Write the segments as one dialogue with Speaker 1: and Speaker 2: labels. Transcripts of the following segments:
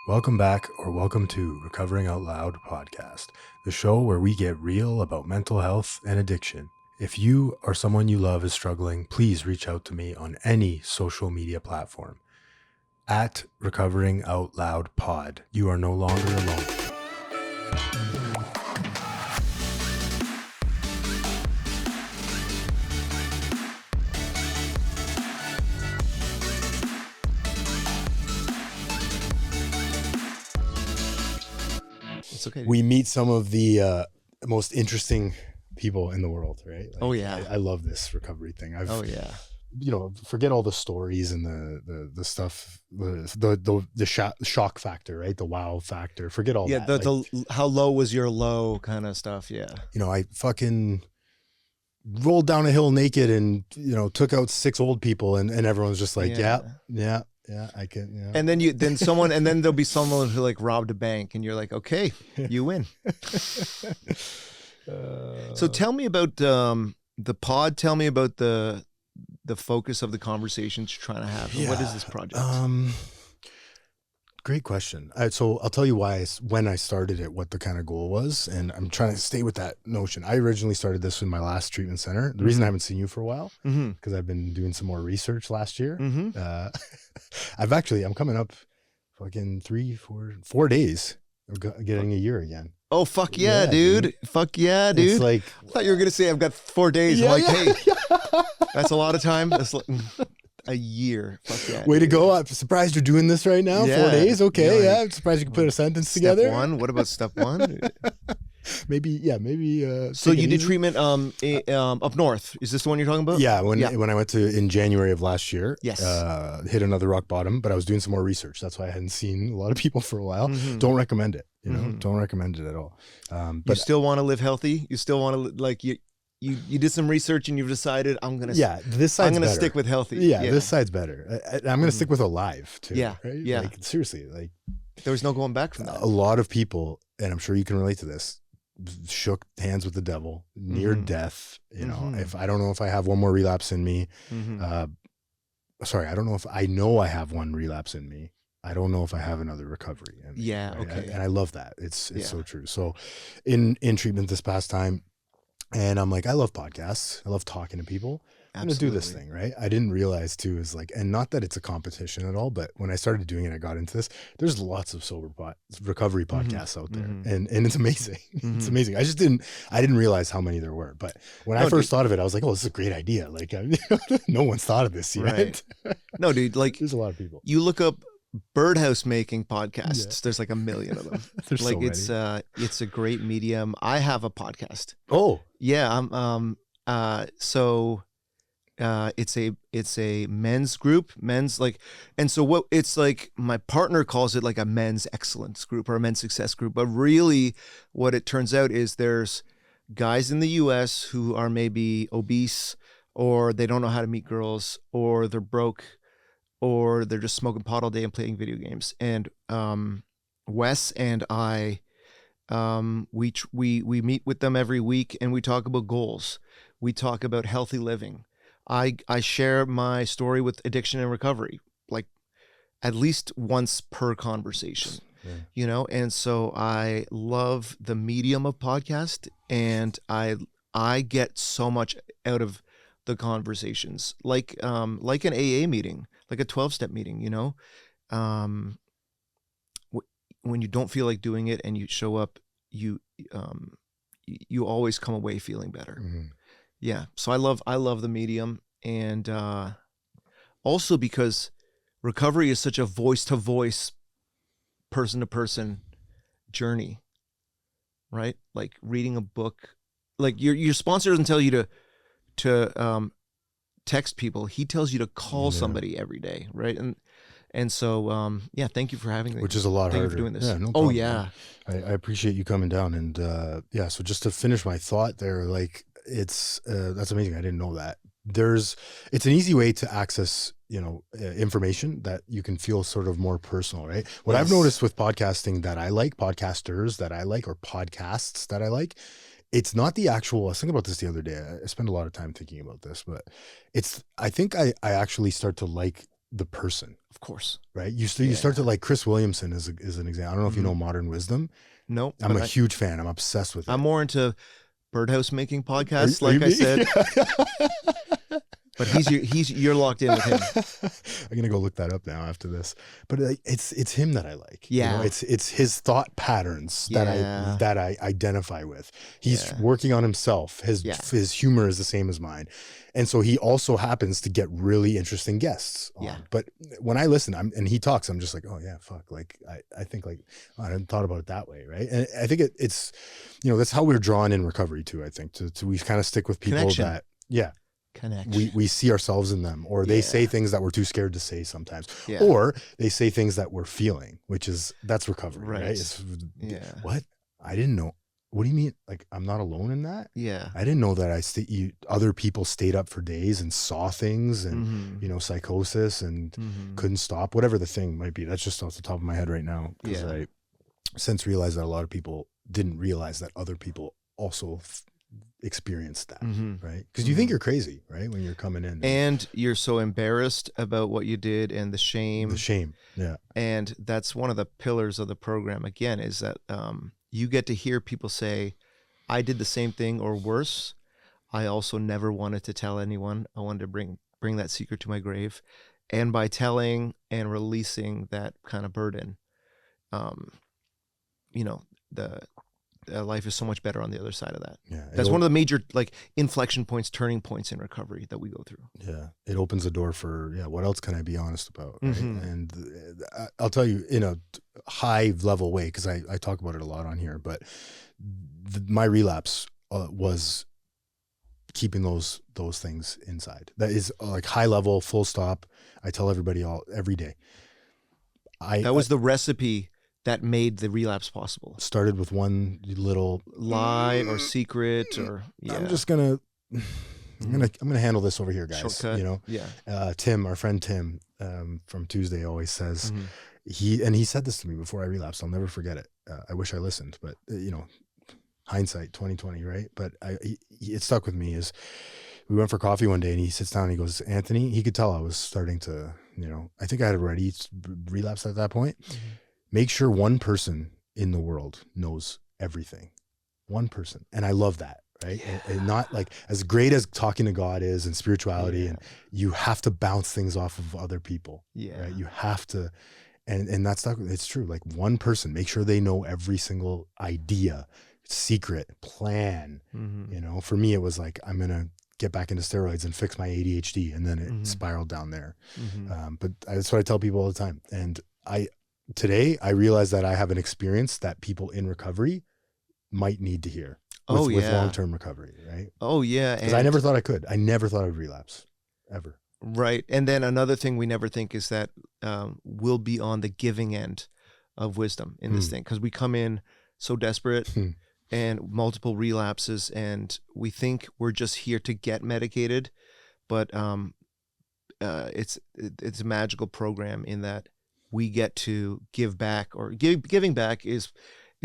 Speaker 1: Welcome back, or welcome to Recovering Out Loud podcast, the show where we get real about mental health and addiction. If you or someone you love is struggling, please reach out to me on any social media platform. At Recovering Out Loud Pod, you are no longer alone.
Speaker 2: It's okay.
Speaker 1: We meet some of the most interesting people in the world, right? Like,
Speaker 2: Oh, yeah.
Speaker 1: I love this recovery thing.
Speaker 2: Oh yeah.
Speaker 1: Forget all the stories and the stuff, the shock factor, right? The wow factor. Forget all that.
Speaker 2: The how low was your low kind of stuff. Yeah.
Speaker 1: I fucking rolled down a hill naked and, took out 6 old people and everyone's just like, yeah, I can,
Speaker 2: And then and then there'll be someone who like robbed a bank and you're like, okay, you win. So tell me about the pod. Tell me about the focus of the conversations you're trying to have. What is this project?
Speaker 1: Great question. So I'll tell you when I started it, what the kind of goal was, and I'm trying to stay with that notion. I originally started this in my last treatment center. The reason I haven't seen you for a while, because I've been doing some more research last year. I'm coming up fucking 4 days of getting a year again.
Speaker 2: Oh, fuck yeah, dude. Fuck yeah, dude.
Speaker 1: It's like,
Speaker 2: I thought you were going to say I've got 4 days.
Speaker 1: Yeah,
Speaker 2: I'm like, hey, that's a lot of time. That's like a year. Fuck yeah.
Speaker 1: Way to go. I'm surprised you're doing this right now.
Speaker 2: Yeah.
Speaker 1: 4 days. Okay.
Speaker 2: You're like,
Speaker 1: I'm surprised you can put a sentence
Speaker 2: Step
Speaker 1: together.
Speaker 2: 1. What about step 1?
Speaker 1: Maybe.
Speaker 2: So you did treatment up north. Is this the one you're talking about?
Speaker 1: Yeah, when I went in January of last year,
Speaker 2: Yes.
Speaker 1: Hit another rock bottom, but I was doing some more research. That's why I hadn't seen a lot of people for a while. Don't recommend it. Don't recommend it at all.
Speaker 2: But you still want to live healthy. You still want to you did some research and you've decided I'm gonna stick with healthy.
Speaker 1: Yeah, this side's better. I'm gonna stick with alive too.
Speaker 2: Yeah,
Speaker 1: right?
Speaker 2: yeah.
Speaker 1: Like, seriously, like
Speaker 2: there was no going back from that.
Speaker 1: A lot of people, and I'm sure you can relate to this, shook hands with the devil, near death. If I don't know if I have one more relapse in me. I don't know if I know I have one relapse in me. I don't know if I have another recovery.
Speaker 2: Okay.
Speaker 1: And I love that. It's so true. So in treatment this past time, and I'm like, I love podcasts. I love talking to people. I'm going to do this thing, right? I didn't realize too is like, and not that it's a competition at all, but when I started doing it, I got into this. There's lots of recovery podcasts out there, and it's amazing. It's amazing. I didn't realize how many there were. But when I first thought of it, I was like, oh, this is a great idea. Like, no one's thought of this yet.
Speaker 2: Right. No, dude, like
Speaker 1: there's a lot of people.
Speaker 2: You look up birdhouse making podcasts. There's like a million of them.
Speaker 1: There's
Speaker 2: like it's a great medium. I have a podcast.
Speaker 1: Oh
Speaker 2: yeah. It's a men's group, and so what it's like, my partner calls it like a men's excellence group or a men's success group. But really what it turns out is there's guys in the US who are maybe obese, or they don't know how to meet girls, or they're broke, or they're just smoking pot all day and playing video games. And Wes and I, we meet with them every week and we talk about goals. We talk about healthy living. I share my story with addiction and recovery, like at least once per conversation, and so I love the medium of podcast, and I get so much out of the conversations, like an AA meeting, like a 12-step meeting, when you don't feel like doing it and you show up, you always come away feeling better. Yeah. So I love the medium. And also because recovery is such a voice-to-voice, person-to-person journey, right? Like reading a book, like your sponsor doesn't tell you to text people. He tells you to call somebody every day, right? And so, thank you for having me.
Speaker 1: Which is a lot harder.
Speaker 2: Thank you for doing this.
Speaker 1: Yeah, no problem. Oh, yeah. I appreciate you coming down. And so just to finish my thought there, like that's amazing. I didn't know that. It's an easy way to access, information that you can feel sort of more personal, right? What I've noticed with podcasting that I like, podcasters that I like, or podcasts that I like, it's not the actual, I was thinking about this the other day. I spend a lot of time thinking about this, but I think I actually start to like the person.
Speaker 2: Of course.
Speaker 1: Right. You start to like Chris Williamson is an example. I don't know if you know Modern Wisdom.
Speaker 2: Nope.
Speaker 1: I'm a huge fan. I'm obsessed with it.
Speaker 2: I'm more into birdhouse making podcasts, like I said. But you're locked in with him.
Speaker 1: I'm gonna go look that up now after this. But it's him that I like.
Speaker 2: Yeah,
Speaker 1: you know, it's his thought patterns that I identify with. He's working on himself. His humor is the same as mine, and so he also happens to get really interesting guests on.
Speaker 2: Yeah.
Speaker 1: But when I listen, and he talks, I'm just like, oh yeah, fuck. Like I think like, oh, I hadn't thought about it that way, right? And I think it's, you know, that's how we're drawn in recovery too. I think to we kind of stick with people that
Speaker 2: connection.
Speaker 1: We see ourselves in them, or they say things that we're too scared to say sometimes, or they say things that we're feeling, that's recovery, right? What? I didn't know. What do you mean? Like, I'm not alone in that?
Speaker 2: Yeah.
Speaker 1: I didn't know that other people stayed up for days and saw things and, you know, psychosis and couldn't stop, whatever the thing might be. That's just off the top of my head right now. Because I since realized that a lot of people didn't realize that other people also experienced that, right? Because you think you're crazy, right, when you're coming in,
Speaker 2: and you're so embarrassed about what you did, and the shame, and that's one of the pillars of the program again, is that you get to hear people say, I did the same thing or worse. I also never wanted to tell anyone. I wanted to bring that secret to my grave, and by telling and releasing that kind of burden, you know, life is so much better on the other side of that. Yeah, that's one of the major like inflection points, turning points in recovery that we go through.
Speaker 1: Yeah, it opens the door for what else can I be honest about? Right? And I'll tell you in a high level way, because I talk about it a lot on here. But my relapse was keeping those things inside. That is like high level, full stop. I tell everybody every day.
Speaker 2: That was the recipe that made the relapse possible.
Speaker 1: Started with one little
Speaker 2: lie or secret, or
Speaker 1: I'm just gonna handle this over here, guys.
Speaker 2: Shortcut.
Speaker 1: You know, Tim, our friend Tim from Tuesday, always says he said this to me before I relapsed. I'll never forget it. I wish I listened, but you know, hindsight 2020, right? But it stuck with me. Is we went for coffee one day and he sits down and he goes, Anthony, he could tell I was starting to, you know, I think I had already relapsed at that point. Make sure one person in the world knows everything. One person. And I love that, right? And not like, as great as talking to God is and spirituality, and you have to bounce things off of other people. Right? You have to, and that's not, it's true. Like one person, make sure they know every single idea, secret, plan. You know, for me, it was like, I'm going to get back into steroids and fix my ADHD. And then it spiraled down there. But that's what I tell people all the time. And today I realize that I have an experience that people in recovery might need to hear with long-term recovery, right?
Speaker 2: Oh yeah.
Speaker 1: Because I never thought I could. I never thought I would relapse ever.
Speaker 2: Right. And then another thing we never think is that we'll be on the giving end of wisdom in this thing, because we come in so desperate and multiple relapses, and we think we're just here to get medicated, but it's a magical program in that we get to give back, or giving back is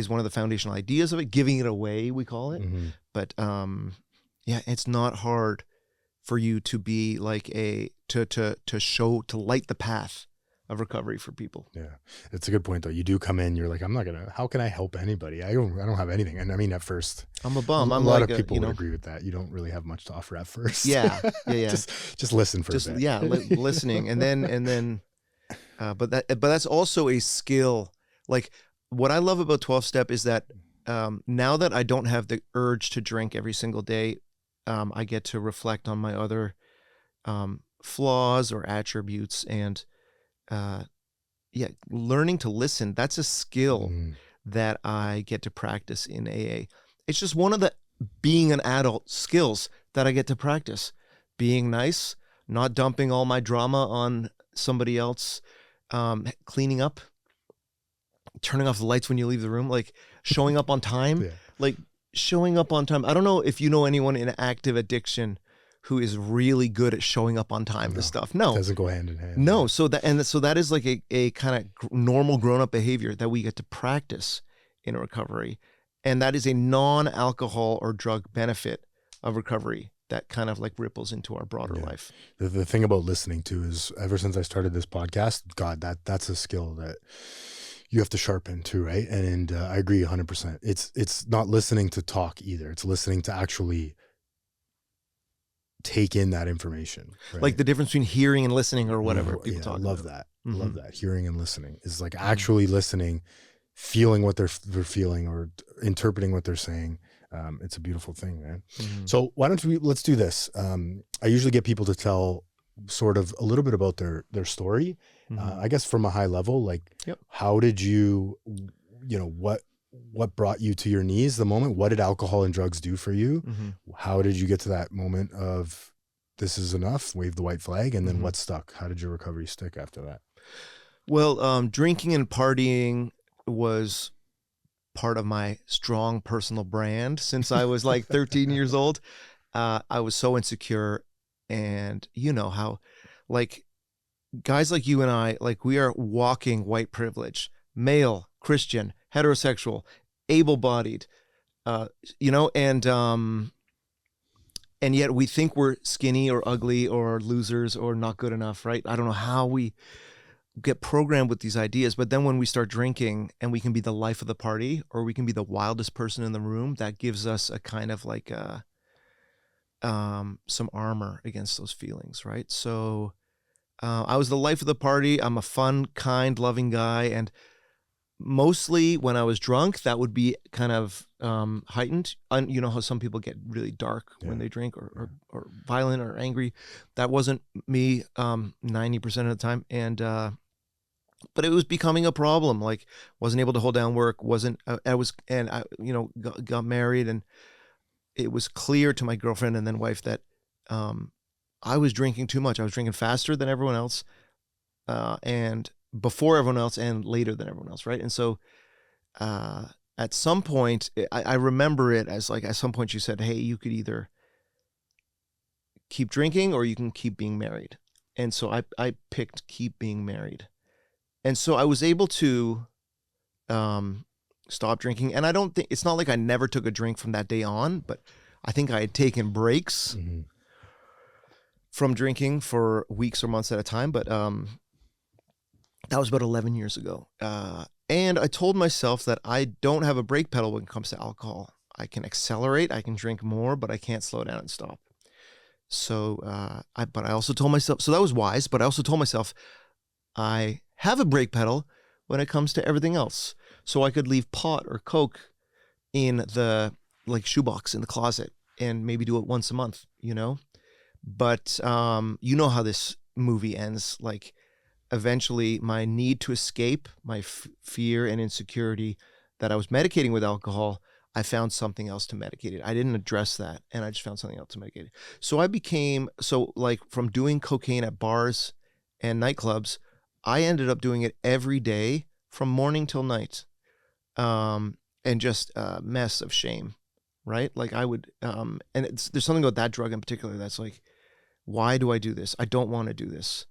Speaker 2: one of the foundational ideas of it. Giving it away, we call it. But it's not hard for you to be like to light the path of recovery for people. Yeah,
Speaker 1: it's a good point though. You do come in, you're like, how can I help anybody? I don't have anything. And I mean, at first,
Speaker 2: I'm a bum.
Speaker 1: A lot of people would agree with that. You don't really have much to offer at first.
Speaker 2: Yeah.
Speaker 1: just listen for a bit.
Speaker 2: Yeah, listening, and then. But that's also a skill. Like what I love about 12-step is that now that I don't have the urge to drink every single day, I get to reflect on my other flaws or attributes, and learning to listen. That's a skill that I get to practice in AA. It's just one of the being an adult skills that I get to practice. Being nice, not dumping all my drama on somebody else. Cleaning up, turning off the lights when you leave the room, like showing up on time, like showing up on time. I don't know if you know anyone in active addiction who is really good at showing up on time to stuff. No,
Speaker 1: it doesn't go hand in hand.
Speaker 2: No. So that is like a kind of normal grown-up behavior that we get to practice in recovery. And that is a non-alcohol or drug benefit of recovery. that kind of like ripples into our broader life.
Speaker 1: The thing about listening too is, ever since I started this podcast, God, that's a skill that you have to sharpen too, right? And I agree 100%. It's not listening to talk either. It's listening to actually take in that information, right?
Speaker 2: Like the difference between hearing and listening, or whatever people talk
Speaker 1: I love
Speaker 2: about.
Speaker 1: that. I love that. Hearing and listening is like actually listening, feeling what they're feeling, or interpreting what they're saying. It's a beautiful thing, man. So why don't let's do this. I usually get people to tell sort of a little bit about their story. I guess from a high level, like how did you know, what brought you to your knees the moment? What did alcohol and drugs do for you? How did you get to that moment of this is enough, wave the white flag, and then what stuck? How did your recovery stick after that?
Speaker 2: Well, drinking and partying was part of my strong personal brand since I was like 13 years old. I was so insecure, and you know how, like, guys like you and I, like, we are walking white privilege, male, Christian, heterosexual, able-bodied, you know, and yet we think we're skinny or ugly or losers or not good enough, right? I don't know how we get programmed with these ideas, but then when we start drinking and we can be the life of the party, or we can be the wildest person in the room, that gives us a kind of like some armor against those feelings, right? So I was the life of the party. I'm a fun, kind, loving guy, and mostly when I was drunk, that would be kind of heightened. You know how some people get really dark when they drink, or violent or angry. That wasn't me 90% of the time. And but it was becoming a problem. Like, wasn't able to hold down work. I got married, and it was clear to my girlfriend and then wife that I was drinking too much. I was drinking faster than everyone else, and before everyone else, and later than everyone else, right? And so at some point, I remember it as like, at some point she said, hey, you could either keep drinking or you can keep being married. And so I picked keep being married. And so I was able to stop drinking. And I don't think, it's not like I never took a drink from that day on, but I think I had taken breaks from drinking for weeks or months at a time. But that was about 11 years ago. And I told myself that I don't have a brake pedal when it comes to alcohol. I can accelerate, I can drink more, but I can't slow down and stop. So, but I also told myself, so that was wise, but I also told myself I have a brake pedal when it comes to everything else. So I could leave pot or Coke in the like shoebox in the closet and maybe do it once a month, you know? But you know how this movie ends. Like, eventually my need to escape my fear and insecurity that I was medicating with alcohol, I found something else to medicate it. I didn't address that, and I just found something else to medicate it. So I became, like, from doing cocaine at bars and nightclubs, I ended up doing it every day from morning till night, and just a mess of shame, right? Like I would, and there's something about that drug in particular that's like, why do I do this? I don't want to do this.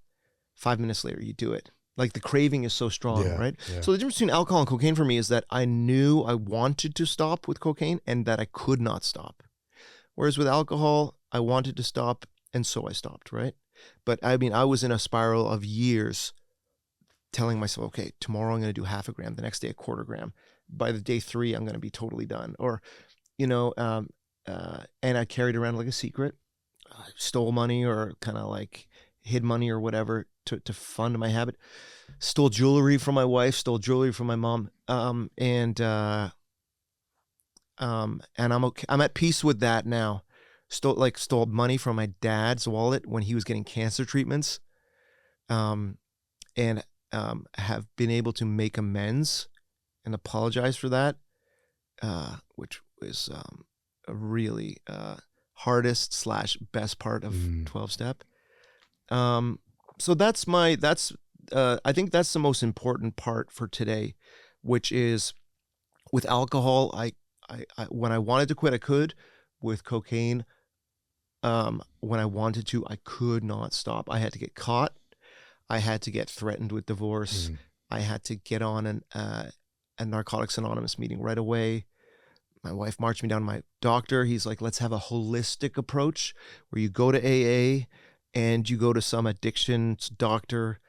Speaker 2: 5 minutes later, you do it. Like, the craving is so strong, right? Yeah. So the difference between alcohol and cocaine for me is that I knew I wanted to stop with cocaine and that I could not stop. Whereas with alcohol, I wanted to stop, and so I stopped, right? But I mean, I was in a spiral of years telling myself, okay, tomorrow I'm going to do half a gram, the next day a quarter gram. By the day 3, I'm going to be totally done. Or, you know, and I carried around like a secret. I stole money, or kind of like hid money or whatever to fund my habit. Stole jewelry from my wife, stole jewelry from my mom. And I'm okay. I'm at peace with that now. Stole money from my dad's wallet when he was getting cancer treatments. And have been able to make amends and apologize for that, which was a really hardest / best part of 12-step. So I think that's the most important part for today, which is with alcohol, I when I wanted to quit, I could. With cocaine, when I wanted to, I could not stop. I had to get caught. I had to get threatened with divorce. I had to get on a Narcotics Anonymous meeting right away. my wife marched me down to my doctor. He's like, let's have a holistic approach where you go to AA and you go to some addictions doctor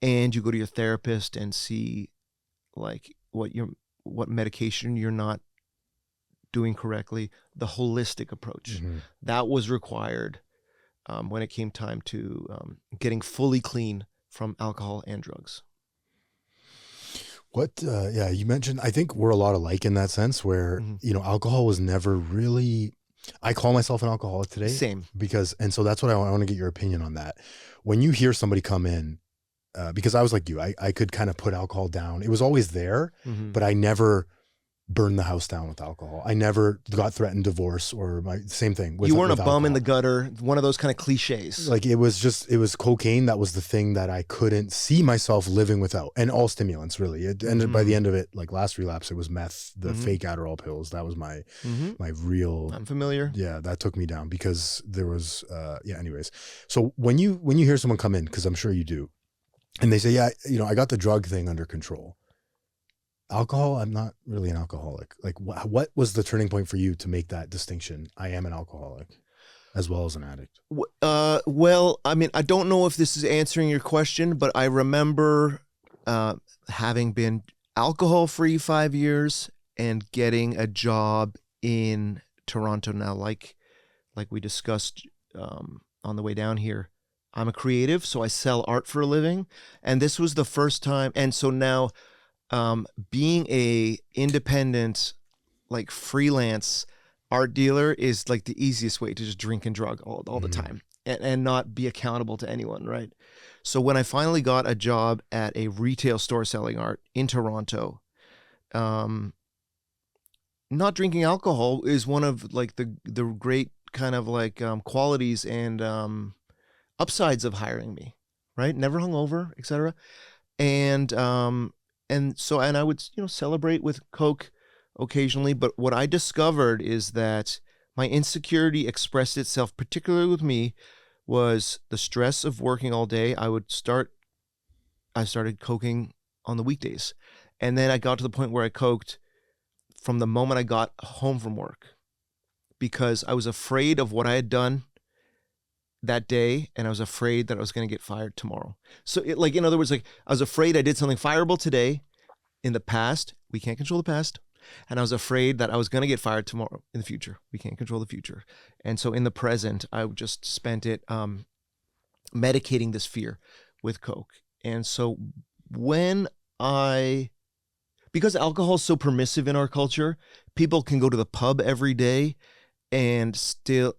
Speaker 2: and you go to your therapist and see like what medication you're not doing correctly. The holistic approach that was required when it came time to getting fully clean from alcohol and drugs.
Speaker 1: Yeah, you mentioned, I think we're a lot alike in that sense where, alcohol was never really, I call myself an alcoholic today.
Speaker 2: Same.
Speaker 1: And so that's what I want to get your opinion on that. When you hear somebody come in, because I was like you, I could kind of put alcohol down. It was always there, but I never burned the house down with alcohol. I never got threatened divorce or same thing.
Speaker 2: You weren't a bum alcohol in the gutter, one of those kind of cliches.
Speaker 1: Like it was cocaine. That was the thing that I couldn't see myself living without, and all stimulants really. It ended by the end of it, like last relapse, it was meth, the fake Adderall pills. That was my real.
Speaker 2: I'm familiar.
Speaker 1: Yeah, that took me down because there was, anyways. So when you hear someone come in, because I'm sure you do, and they say, yeah, I got the drug thing under control. Alcohol, I'm not really an alcoholic. Like what was the turning point for you to make that distinction? I am an alcoholic as well as an addict.
Speaker 2: Well, I mean, I don't know if this is answering your question, but I remember having been alcohol-free 5 years and getting a job in Toronto now, like we discussed on the way down here. I'm a creative, so I sell art for a living. And this was the first time. And so now being a independent, like freelance art dealer is like the easiest way to just drink and drug all the time and not be accountable to anyone, right? So when I finally got a job at a retail store selling art in Toronto, not drinking alcohol is one of like the great kind of like qualities and upsides of hiring me, right? Never hungover, etc. And I would, celebrate with Coke occasionally. But what I discovered is that my insecurity expressed itself, particularly with me, was the stress of working all day. I started coking on the weekdays. And then I got to the point where I coked from the moment I got home from work because I was afraid of what I had done that day, and I was afraid that I was going to get fired tomorrow. So in other words, like I was afraid I did something fireable today. In the past, we can't control the past. And I was afraid that I was going to get fired tomorrow in the future. We can't control the future. And so in the present, I just spent it medicating this fear with Coke. And so because alcohol is so permissive in our culture, people can go to the pub every day and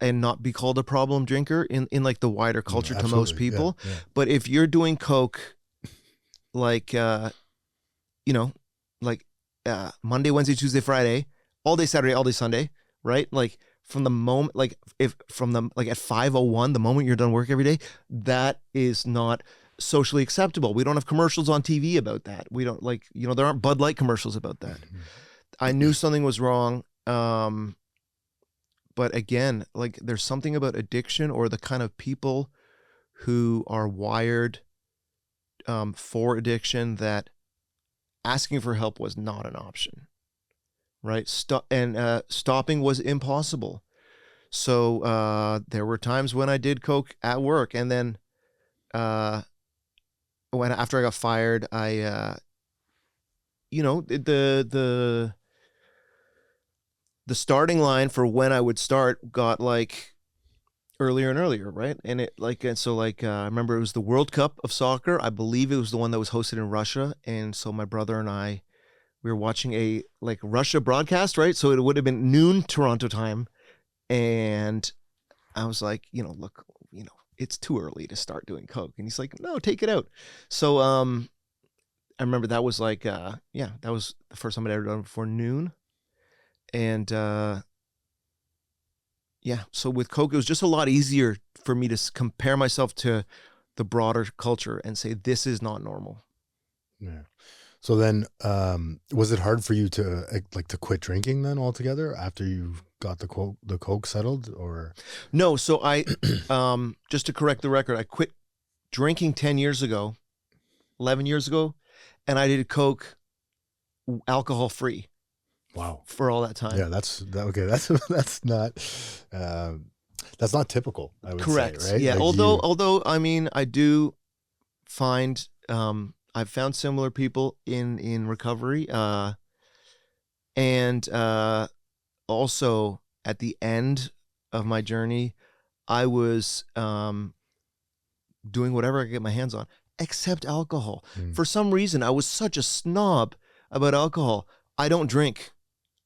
Speaker 2: not be called a problem drinker in like the wider culture to most people. Yeah. But if you're doing Coke, like, Monday, Wednesday, Tuesday, Friday, all day Saturday, all day Sunday, right? Like from the moment, like at 5:01, the moment you're done work every day, that is not socially acceptable. We don't have commercials on TV about that. We don't there aren't Bud Light commercials about that. I knew something was wrong. But again, like there's something about addiction or the kind of people who are wired for addiction that asking for help was not an option, right? Stopping was impossible. So there were times when I did Coke at work, and then after I got fired, I the starting line for when I would start got like earlier and earlier, right? And I remember it was the World Cup of soccer. I believe it was the one that was hosted in Russia. And so my brother and I, we were watching a like Russia broadcast, right? So it would have been noon Toronto time. And I was like, look, it's too early to start doing Coke. And he's like, no, take it out. So I remember that was like, that was the first time I'd ever done it before noon. And so with Coke, it was just a lot easier for me to compare myself to the broader culture and say, this is not normal.
Speaker 1: Yeah. So then, was it hard for you to quit drinking then altogether after you got the Coke settled, or?
Speaker 2: No. So I, just to correct the record, I quit drinking 11 years ago, and I did Coke alcohol free.
Speaker 1: Wow.
Speaker 2: For all that time.
Speaker 1: Yeah, okay. That's not typical, I would
Speaker 2: Correct.
Speaker 1: say, right?
Speaker 2: Yeah.
Speaker 1: Like
Speaker 2: Although I mean, I do find I've found similar people in recovery, and also at the end of my journey, I was doing whatever I could get my hands on, except alcohol. For some reason, I was such a snob about alcohol. I don't drink.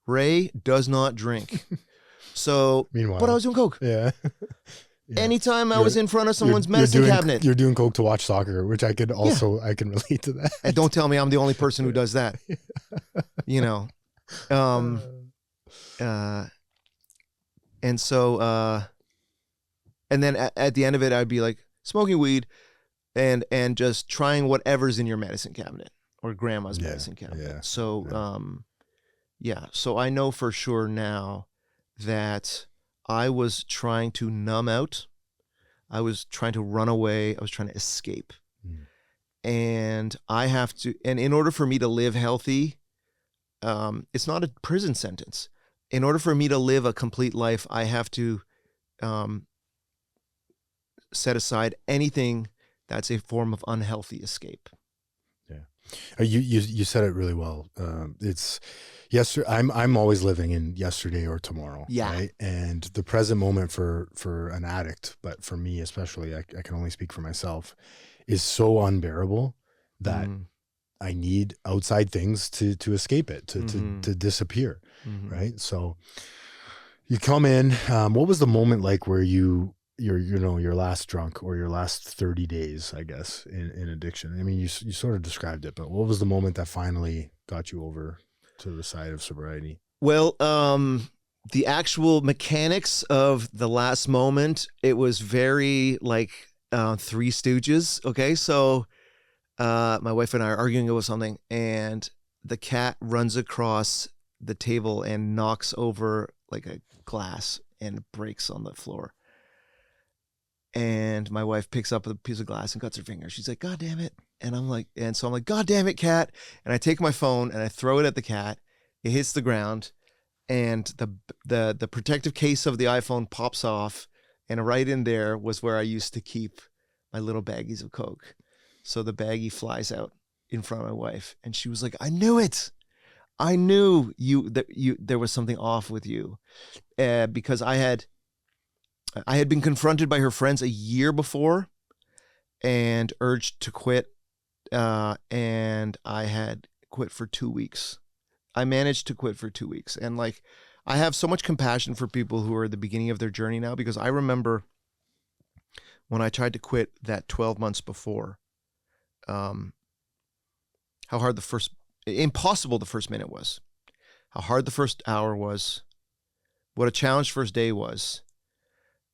Speaker 2: Ray does not drink. So,
Speaker 1: Meanwhile,
Speaker 2: but I was doing coke.
Speaker 1: Yeah. Yeah.
Speaker 2: Anytime I was in front of someone's medicine cabinet.
Speaker 1: You're doing coke to watch soccer, which I can relate to that.
Speaker 2: And don't tell me I'm the only person who does that. You know. And so and then at the end of it, I'd be like smoking weed and just trying whatever's in your medicine cabinet or grandma's medicine cabinet.
Speaker 1: Yeah.
Speaker 2: So so I know for sure now that I was trying to numb out. I was trying to run away. I was trying to escape. And in order for me to live healthy, it's not a prison sentence. In order for me to live a complete life, I have to set aside anything that's a form of unhealthy escape.
Speaker 1: Yeah. You said it really well. It's yesterday. I'm always living in yesterday or tomorrow.
Speaker 2: Yeah.
Speaker 1: Right. And the present moment for an addict, but for me especially, I can only speak for myself, is so unbearable that I need outside things to escape it, to disappear. Right. So you come in, what was the moment like where your last drunk or your last 30 days, I guess, in addiction? I mean, you sort of described it, but what was the moment that finally got you over to the side of sobriety?
Speaker 2: Well, the actual mechanics of the last moment, it was very like Three Stooges. Okay. So my wife and I are arguing over something, and the cat runs across the table and knocks over like a glass and breaks on the floor. And my wife picks up a piece of glass and cuts her finger. She's like, "God damn it." And I'm like, "God damn it, cat." And I take my phone and I throw it at the cat. It hits the ground, and the protective case of the iPhone pops off. And right in there was where I used to keep my little baggies of Coke. So the baggie flies out in front of my wife, and she was like, "I knew it. I knew there was something off with you," because I had been confronted by her friends a year before and urged to quit, and I had quit for 2 weeks. I managed to quit for 2 weeks, and like I have so much compassion for people who are at the beginning of their journey now, because I remember when I tried to quit that 12 months before, how hard impossible the first minute was, how hard the first hour was, what a challenge first day was,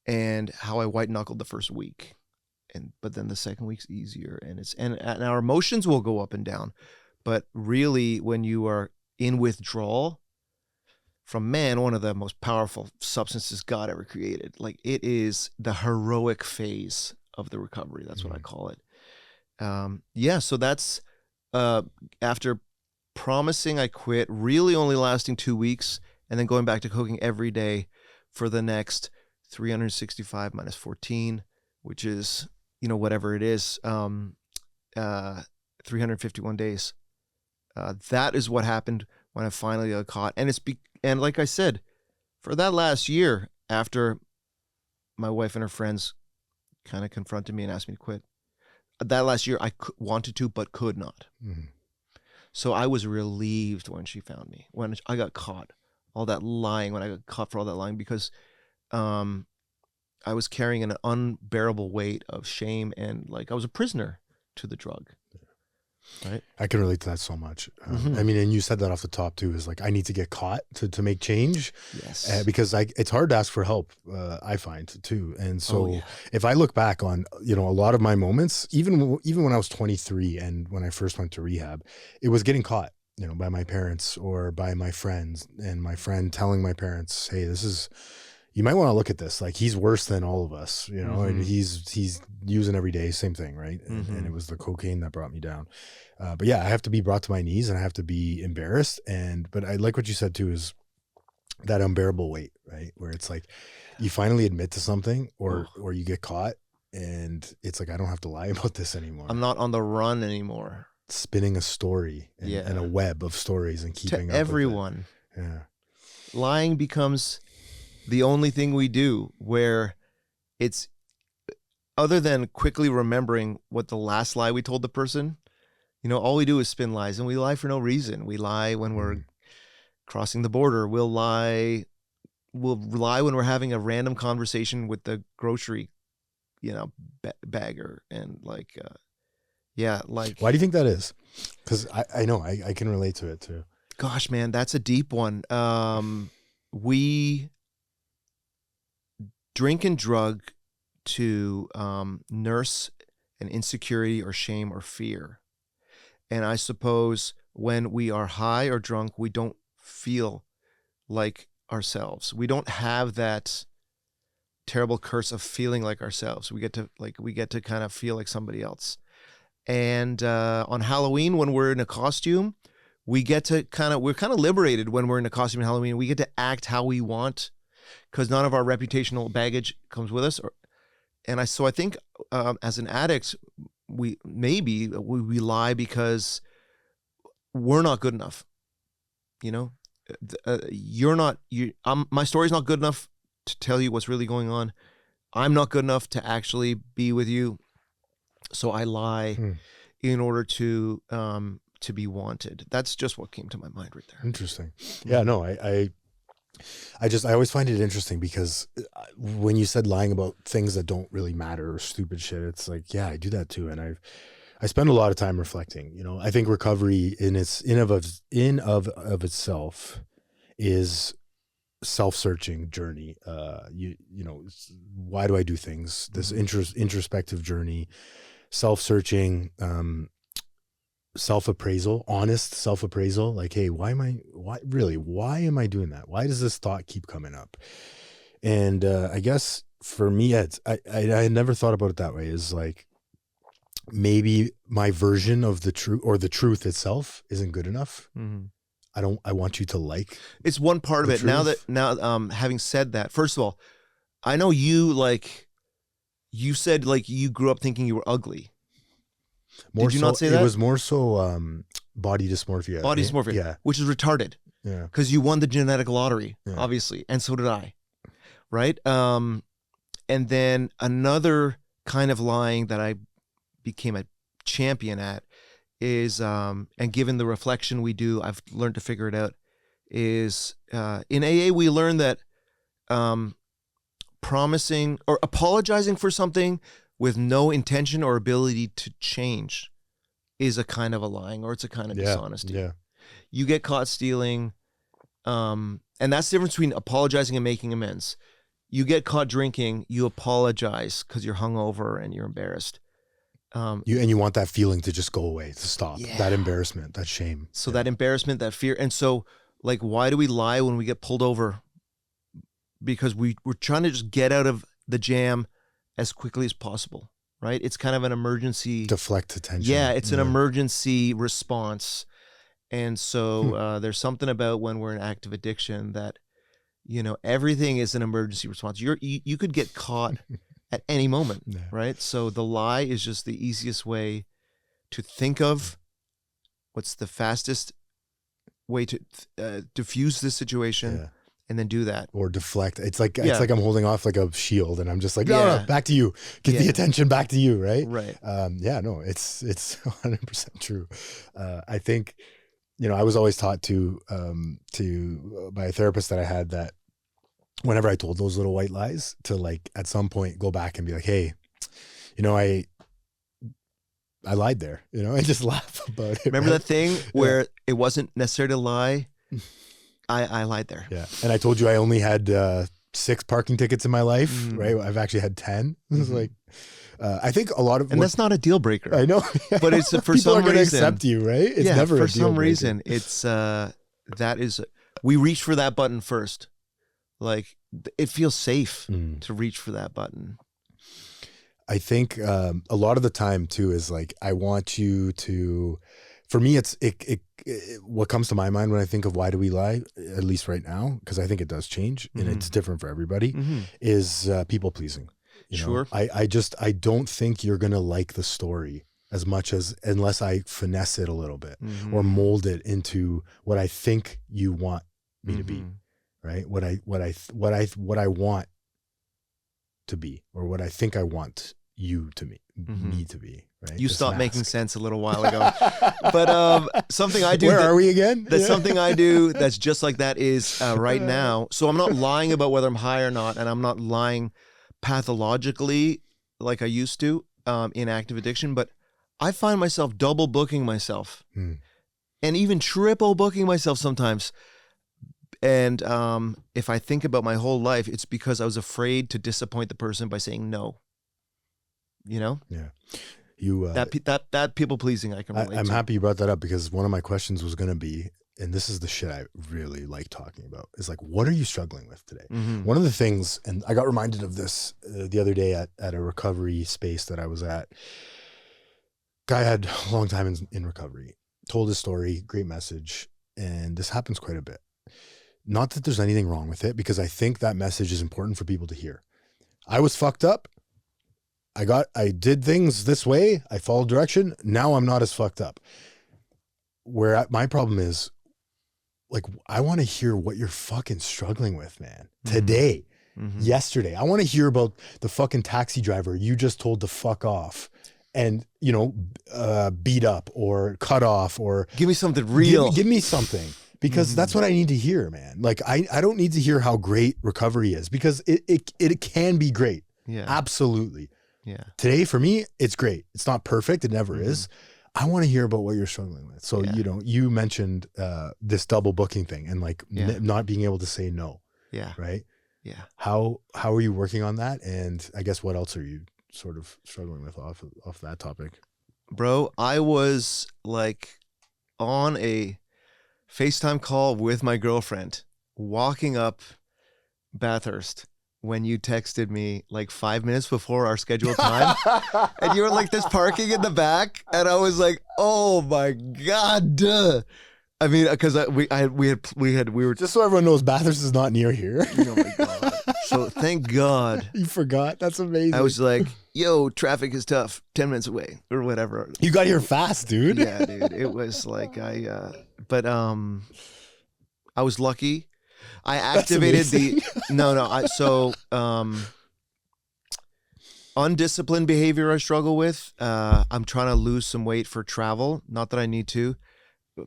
Speaker 2: and how I white knuckled the first week. But then the second week's easier, and our emotions will go up and down. But really, when you are in withdrawal from one of the most powerful substances God ever created, like it is the heroic phase of the recovery. That's what I call it. So that's after promising I quit, really only lasting 2 weeks, and then going back to cooking every day for the next 365 minus 14, which is, whatever it is, 351 days. That is what happened when I finally got caught. And like I said, for that last year, after my wife and her friends kind of confronted me and asked me to quit, that last year I wanted to, but could not. So I was relieved when she found me, when I got caught, when I got caught for all that lying, because I was carrying an unbearable weight of shame, and like I was a prisoner to the drug. Right.
Speaker 1: I can relate to that so much. I mean, and you said that off the top too, is like, I need to get caught to make change.
Speaker 2: Yes.
Speaker 1: Because it's hard to ask for help, I find too. And so if I look back on, a lot of my moments, even when I was 23 and when I first went to rehab, it was getting caught, by my parents or by my friends, and my friend telling my parents, "Hey, this is, you might want to look at this. Like, he's worse than all of us, you know, and he's using every day, same thing, right? And it was the cocaine that brought me down. But yeah, I have to be brought to my knees and I have to be embarrassed. But I like what you said too, is that unbearable weight, right? Where it's like, you finally admit to something or you get caught and it's like, I don't have to lie about this anymore.
Speaker 2: I'm not on the run anymore.
Speaker 1: Spinning a story and a web of stories and keeping up
Speaker 2: everyone.
Speaker 1: With it. Yeah.
Speaker 2: Lying becomes the only thing we do, where it's, other than quickly remembering what the last lie we told the person, you know, all we do is spin lies, and we lie for no reason. We lie when we're crossing the border. We'll lie when we're having a random conversation with the grocery, you know, bagger, and like, like.
Speaker 1: Why do you think that is? Because I know I can relate to it too.
Speaker 2: Gosh, man, that's a deep one. We drink and drug to nurse an insecurity or shame or fear. And I suppose when we are high or drunk, we don't feel like ourselves. We don't have that terrible curse of feeling like ourselves. We get to kind of feel like somebody else. And on Halloween, when we're in a costume, we're kind of liberated when we're in a costume in Halloween. We get to act how we want, because none of our reputational baggage comes with us. So I think as an addict, we lie because we're not good enough. You know, my story's not good enough to tell you what's really going on. I'm not good enough to actually be with you. So I lie in order to be wanted. That's just what came to my mind right there.
Speaker 1: Interesting. Yeah, no, I always find it interesting, because when you said lying about things that don't really matter or stupid shit, it's like, yeah, I do that too. And I spend a lot of time reflecting. You know, I think recovery in of itself is self-searching journey. You know, why do I do things? This introspective journey, self-searching, self-appraisal, honest self-appraisal. Like, hey, why am I doing that? Why does this thought keep coming up? And I guess for me, I had never thought about it that way. Is like, maybe my version of the truth, or the truth itself, isn't good enough. I want you to like. It's
Speaker 2: one part of it. Truth. Now, having said that, first of all, I know you said like you grew up thinking you were ugly. Did you not say that?
Speaker 1: It was more so body dysmorphia.
Speaker 2: Body dysmorphia,
Speaker 1: yeah,
Speaker 2: which is retarded.
Speaker 1: Yeah,
Speaker 2: because you won the genetic lottery, obviously, and so did I. Right. And then another kind of lying that I became a champion at is, and given the reflection we do, I've learned to figure it out, is in AA we learn that promising or apologizing for something with no intention or ability to change is a kind of a lying, or it's a kind of dishonesty.
Speaker 1: Yeah.
Speaker 2: You get caught stealing, and that's the difference between apologizing and making amends. You get caught drinking, you apologize because you're hungover and you're embarrassed.
Speaker 1: You want that feeling to just go away, to stop. Yeah. That embarrassment, that shame.
Speaker 2: So that embarrassment, that fear. And so, like, why do we lie when we get pulled over? Because we're trying to just get out of the jam as quickly as possible, right? It's kind of an emergency.
Speaker 1: Deflect attention.
Speaker 2: Yeah, it's an emergency response. And so there's something about when we're in active addiction that, you know, everything is an emergency response. You could get caught at any moment, right? So the lie is just the easiest way to think of what's the fastest way to diffuse this situation, and then do that.
Speaker 1: Or deflect. It's like I'm holding off like a shield, and I'm just like, no, back to you. Get the attention back to you, right?
Speaker 2: Right.
Speaker 1: No, it's 100% true. I think, you know, I was always taught by a therapist that I had, that whenever I told those little white lies, to like at some point go back and be like, hey, you know, I lied there, you know, and just laugh about it.
Speaker 2: Remember that thing where it wasn't necessarily a lie? I lied there.
Speaker 1: Yeah. And I told you I only had 6 parking tickets in my life, right? I've actually had 10. It was like, I think a lot of,
Speaker 2: and that's not a deal breaker.
Speaker 1: I know,
Speaker 2: but it's for
Speaker 1: people
Speaker 2: some
Speaker 1: are going to
Speaker 2: reason
Speaker 1: accept you, right? It's never
Speaker 2: for
Speaker 1: a deal
Speaker 2: some
Speaker 1: breaker.
Speaker 2: reason. It's that is, we reach for that button first. Like, it feels safe to reach for that button.
Speaker 1: I think a lot of the time too is like, I want you to, for me, it's what comes to my mind when I think of why do we lie, at least right now, because I think it does change and it's different for everybody, is people pleasing. You know? I don't think you're going to like the story as much as, unless I finesse it a little bit or mold it into what I think you want me to be, right? What I want to be, or what I think I want you to me to be, right?
Speaker 2: You stopped making sense a little while ago. But something I do.
Speaker 1: Where are we again?
Speaker 2: That's something I do that's just like that is right now. So I'm not lying about whether I'm high or not, and I'm not lying pathologically like I used to in active addiction, but I find myself double booking myself and even triple booking myself sometimes. And if I think about my whole life, it's because I was afraid to disappoint the person by saying no. You know?
Speaker 1: Yeah. You
Speaker 2: that people pleasing I can relate
Speaker 1: I'm
Speaker 2: to.
Speaker 1: happy you brought that up, because one of my questions was going to be, and this is the shit I really like talking about, is like, what are you struggling with today? One of the things, and I got reminded of this the other day at a recovery space that I was at. Guy had a long time in recovery, told his story, great message, and this happens quite a bit. Not that there's anything wrong with it, because I think that message is important for people to hear. I was fucked up. I did things this way. I followed direction. Now I'm not as fucked up. My problem is, like, I want to hear what you're fucking struggling with, man. Today, yesterday. I want to hear about the fucking taxi driver you just told to fuck off and, you know, beat up or cut off, or
Speaker 2: give me something real.
Speaker 1: Give me something. Because that's what I need to hear, man. Like, I don't need to hear how great recovery is, because it can be great.
Speaker 2: Yeah.
Speaker 1: Absolutely.
Speaker 2: Yeah.
Speaker 1: Today, for me, it's great. It's not perfect. It never is. I want to hear about what you're struggling with. So, you know, you mentioned this double booking thing and like not being able to say no.
Speaker 2: Yeah.
Speaker 1: Right?
Speaker 2: Yeah.
Speaker 1: How are you working on that? And I guess what else are you sort of struggling with off that topic?
Speaker 2: Bro, I was like on a FaceTime call with my girlfriend walking up Bathurst when you texted me like 5 minutes before our scheduled time. And you were like, there's parking in the back. And I was like, oh my God. I mean, because we were
Speaker 1: just so everyone knows, Bathurst is not near here.
Speaker 2: Oh my God. So thank God.
Speaker 1: You forgot. That's amazing.
Speaker 2: I was like, yo, traffic is tough. 10 minutes away or whatever.
Speaker 1: You got here fast, dude.
Speaker 2: Yeah, dude. It was like I was lucky. I activated undisciplined behavior I struggle with. I'm trying to lose some weight for travel. Not that I need to.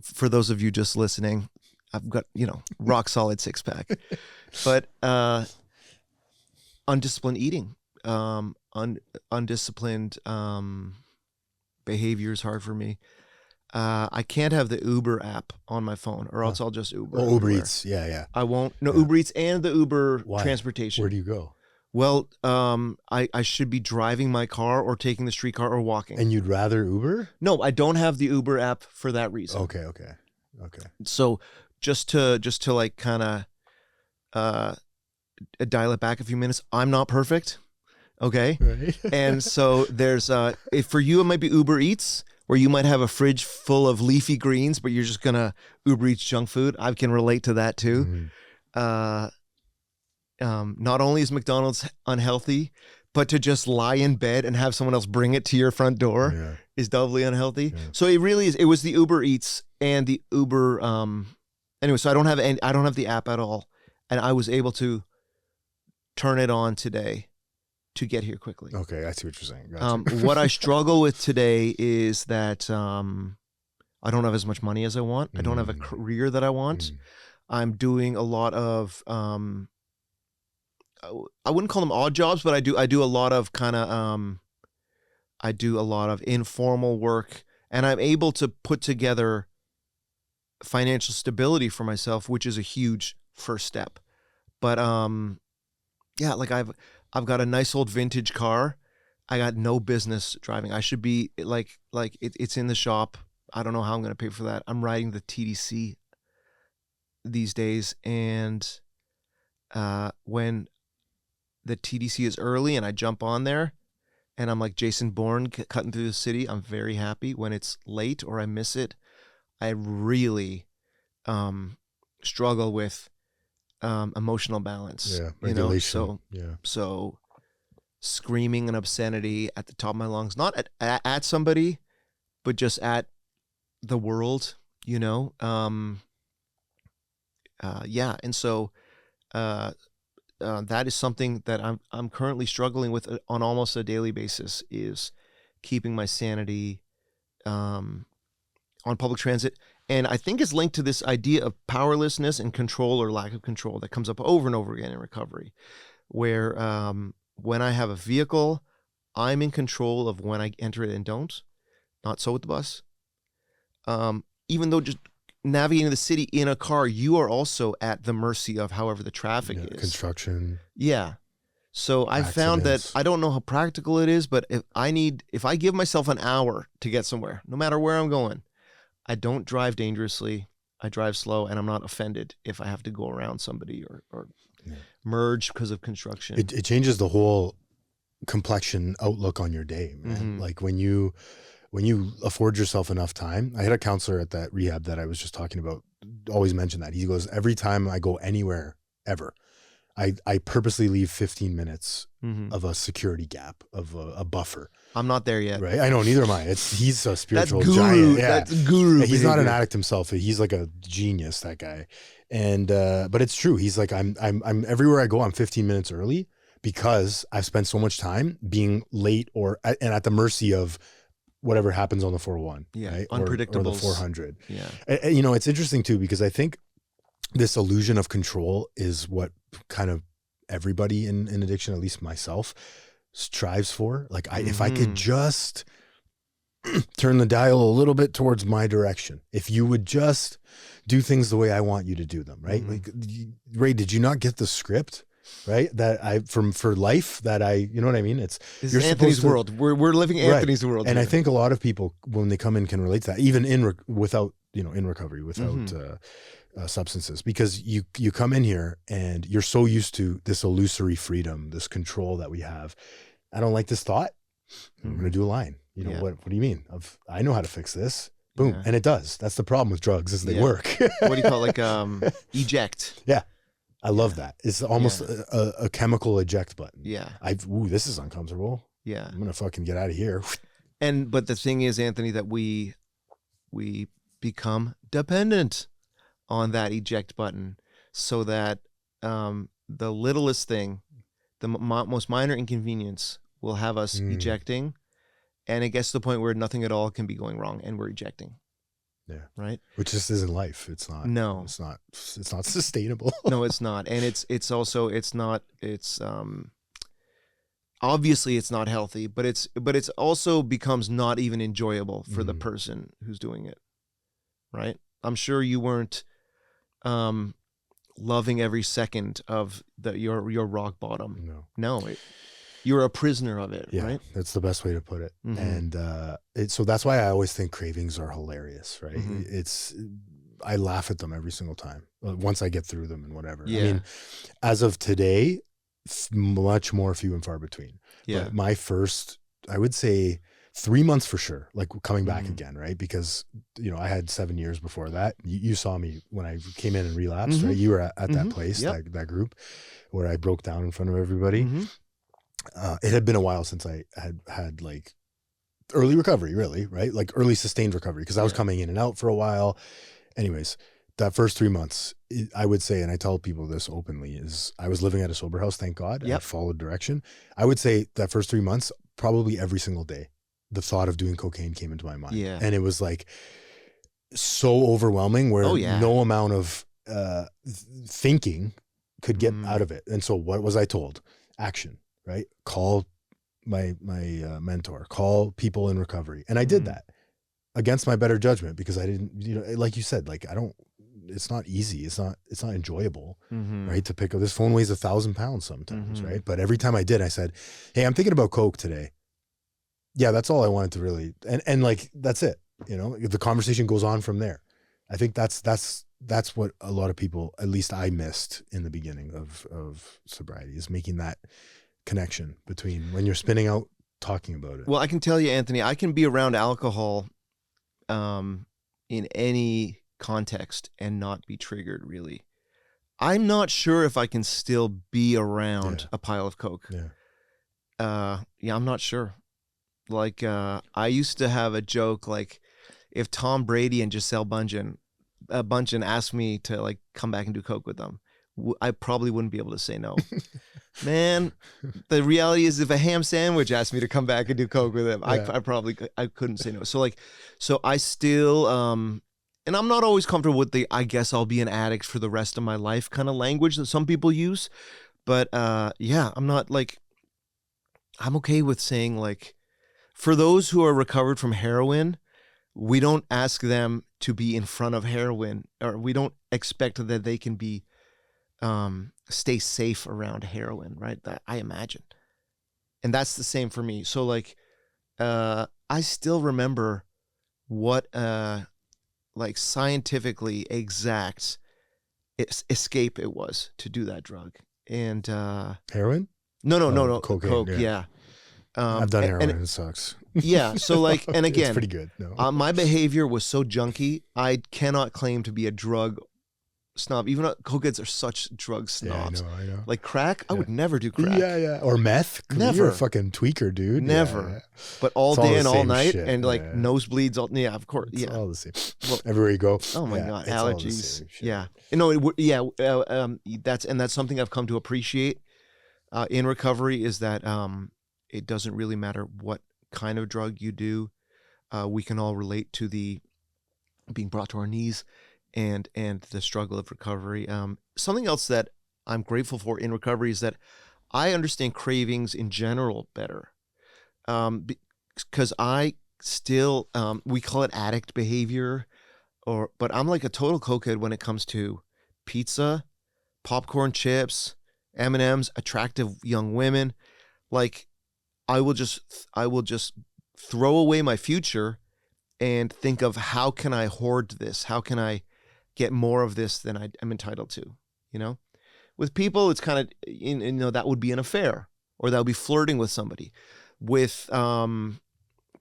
Speaker 2: For those of you just listening, I've got, you know, rock solid 6-pack. But undisciplined eating, undisciplined behavior is hard for me. I can't have the Uber app on my phone, or else I'll just Uber.
Speaker 1: Oh, Uber Eats. Yeah.
Speaker 2: I won't. No, yeah. Uber Eats and the Uber transportation.
Speaker 1: Where do you go?
Speaker 2: Well, I should be driving my car or taking the streetcar or walking.
Speaker 1: And you'd rather Uber?
Speaker 2: No, I don't have the Uber app for that reason.
Speaker 1: Okay.
Speaker 2: So just to like kind of dial it back a few minutes, I'm not perfect. Okay.
Speaker 1: Right.
Speaker 2: And so there's if for you it might be Uber Eats, where you might have a fridge full of leafy greens, but you're just gonna Uber Eats junk food. I can relate to that too. Not only is McDonald's unhealthy, but to just lie in bed and have someone else bring it to your front door is doubly unhealthy. Yeah. So it really is. It was the Uber Eats and the Uber. Anyway, so I don't have the app at all, and I was able to turn it on today to get here quickly.
Speaker 1: Okay, I see what you're saying. Gotcha.
Speaker 2: What I struggle with today is that I don't have as much money as I want. I don't have a career that I want. I'm doing a lot of I wouldn't call them odd jobs, but I do a lot of kind of I do a lot of informal work, and I'm able to put together financial stability for myself, which is a huge first step. But yeah, like I've got a nice old vintage car. I got no business driving. I should be like it's in the shop. I don't know how I'm going to pay for that. I'm riding the TDC these days, and when the TDC is early and I jump on there and I'm like Jason Bourne cutting through the city, I'm very happy. When it's late or I miss it, I really struggle with emotional balance.
Speaker 1: Yeah, regulation.
Speaker 2: So screaming an obscenity at the top of my lungs, not at somebody, but just at the world, and so that is something that I'm currently struggling with on almost a daily basis, is keeping my sanity on public transit. And I think it's linked to this idea of powerlessness and control, or lack of control, that comes up over and over again in recovery, where when I have a vehicle, I'm in control of when I enter it and don't. Not so with the bus. Even though just navigating the city in a car, you are also at the mercy of however the traffic is.
Speaker 1: Construction.
Speaker 2: Yeah. So I found that, I don't know how practical it is, but if I give myself an hour to get somewhere, no matter where I'm going, I don't drive dangerously. I drive slow, and I'm not offended if I have to go around somebody or merge because of construction.
Speaker 1: It changes the whole complexion outlook on your day, man.
Speaker 2: Mm-hmm.
Speaker 1: Like when you afford yourself enough time. I had a counselor at that rehab that I was just talking about always mention that. He goes, every time I go anywhere ever, I purposely leave 15 minutes of a security gap, of a buffer.
Speaker 2: I'm not there yet.
Speaker 1: Right. I know, neither am I. He's a spiritual
Speaker 2: That's guru,
Speaker 1: giant. Yeah.
Speaker 2: That's guru.
Speaker 1: He's not an addict himself. He's like a genius, that guy. And but it's true. He's like, I'm everywhere I go, I'm 15 minutes early, because I've spent so much time being late and at the mercy of whatever happens on the 401.
Speaker 2: Yeah.
Speaker 1: Right?
Speaker 2: Unpredictable.
Speaker 1: Or the 400.
Speaker 2: Yeah.
Speaker 1: And, it's interesting too, because I think this illusion of control is what kind of everybody in addiction, at least myself, strives for. Like if I could just turn the dial a little bit towards my direction, if you would just do things the way I want you to do them, right? Like, Ray, did you not get the script? Right, that for life, that you know what I mean? It's
Speaker 2: you're Anthony's world. We're living Anthony's world,
Speaker 1: and
Speaker 2: here.
Speaker 1: I think a lot of people, when they come in, can relate to that, even in recovery without substances, because you come in here and you're so used to this illusory freedom, this control that we have. I don't like this thought. I'm going to do a line. What do you mean? I know how to fix this. Boom, and it does. That's the problem with drugs, is they work.
Speaker 2: What do you call it? Like eject?
Speaker 1: Yeah. I love that. It's almost a chemical eject button.
Speaker 2: Yeah.
Speaker 1: This is uncomfortable.
Speaker 2: Yeah.
Speaker 1: I'm going to fucking get out of here.
Speaker 2: But the thing is, Anthony, that we become dependent on that eject button, so that the littlest thing, the most minor inconvenience, will have us ejecting, and it gets to the point where nothing at all can be going wrong, and we're ejecting.
Speaker 1: Yeah.
Speaker 2: Right.
Speaker 1: Which just isn't life. It's not.
Speaker 2: No.
Speaker 1: It's not sustainable.
Speaker 2: No, it's not. And it's obviously it's not healthy, but it's also becomes not even enjoyable for the person who's doing it. Right. I'm sure you weren't loving every second of your rock bottom. No. You're a prisoner of it, right?
Speaker 1: That's the best way to put it. And so that's why I always think cravings are hilarious, right? I laugh at them every single time once I get through them and whatever.
Speaker 2: Yeah.
Speaker 1: I mean, as of today, much more few and far between.
Speaker 2: Yeah.
Speaker 1: But my first, I would say 3 months for sure, like coming back again, right? Because, I had 7 years before that. You saw me when I came in and relapsed, right? You were at that place, that group where I broke down in front of everybody. It had been a while since I had like early recovery, really, right? Like early sustained recovery, because I was coming in and out for a while. Anyways, that first 3 months, I would say, and I tell people this openly, is I was living at a sober house, thank God. I followed direction. I would say that first 3 months, probably every single day, the thought of doing cocaine came into my mind.
Speaker 2: Yeah.
Speaker 1: And it was like so overwhelming, where no amount of thinking could get out of it. And so what was I told? Action. Right? Call my mentor, call people in recovery. And I did that against my better judgment, because I didn't, like you said, like it's not easy. It's not enjoyable, right? To pick up this phone weighs 1,000 pounds sometimes, right? But every time I did, I said, hey, I'm thinking about Coke today. Yeah, that's all I wanted to really, and like, that's it. The conversation goes on from there. I think that's that's what a lot of people, at least I missed in the beginning of sobriety, is making that connection between when you're spinning out, talking about it.
Speaker 2: Well, I can tell you, Anthony, I can be around alcohol in any context and not be triggered, really. I'm not sure if I can still be around a pile of Coke. Yeah, I'm not sure. Like, I used to have a joke, like, if Tom Brady and Gisele Bundchen asked me to, like, come back and do Coke with them, I probably wouldn't be able to say no. Man, the reality is, if a ham sandwich asked me to come back and do Coke with him, I couldn't say no. So I still, and I'm not always comfortable with the, I guess I'll be an addict for the rest of my life kind of language that some people use. But yeah, I'm not like, I'm okay with saying, like, for those who are recovered from heroin, we don't ask them to be in front of heroin, or we don't expect that they can be, stay safe around heroin, right? That I imagine. And that's the same for me. So, like, I still remember what, like, scientifically exact escape it was to do that drug. And
Speaker 1: heroin?
Speaker 2: No.
Speaker 1: Cocaine,
Speaker 2: Coke, yeah.
Speaker 1: I've done heroin, and it sucks.
Speaker 2: Yeah, so, like, and again,
Speaker 1: it's pretty good. No.
Speaker 2: My behavior was so junky, I cannot claim to be a drug snob, even though cokeheads are such drug snobs.
Speaker 1: Yeah, I know.
Speaker 2: Like crack, I would never do crack.
Speaker 1: Yeah. Or meth.
Speaker 2: Never.
Speaker 1: You're a fucking tweaker, dude.
Speaker 2: Never.
Speaker 1: Yeah.
Speaker 2: But all
Speaker 1: It's
Speaker 2: day
Speaker 1: all
Speaker 2: and
Speaker 1: the
Speaker 2: all
Speaker 1: same
Speaker 2: night,
Speaker 1: shit.
Speaker 2: and, like, nosebleeds. Yeah, of course.
Speaker 1: It's
Speaker 2: yeah,
Speaker 1: all the same.
Speaker 2: Well,
Speaker 1: everywhere you go.
Speaker 2: Oh my God,
Speaker 1: it's all the
Speaker 2: allergies.
Speaker 1: same shit.
Speaker 2: Yeah, that's something I've come to appreciate in recovery, is that it doesn't really matter what kind of drug you do. We can all relate to the being brought to our knees and the struggle of recovery. Something else that I'm grateful for in recovery is that I understand cravings in general better. Because I still, we call it addict behavior, but I'm like a total cokehead when it comes to pizza, popcorn, chips, M&Ms, attractive young women. Like, I will just throw away my future and think of, how can I hoard this? How can I get more of this than I'm entitled to? You know, with people, it's kind of, you know, that would be an affair, or that would be flirting with somebody. With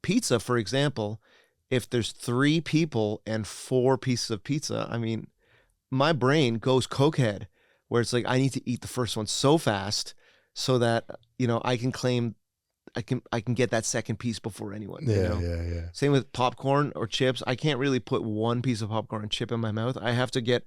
Speaker 2: pizza, for example, if there's 3 people and 4 pieces of pizza, I mean, my brain goes cokehead, where it's like, I need to eat the first one so fast so that, you know, I can claim I can get that second piece before anyone.
Speaker 1: Yeah,
Speaker 2: you know?
Speaker 1: yeah.
Speaker 2: Same with popcorn or chips. I can't really put one piece of popcorn and chip in my mouth. I have to get,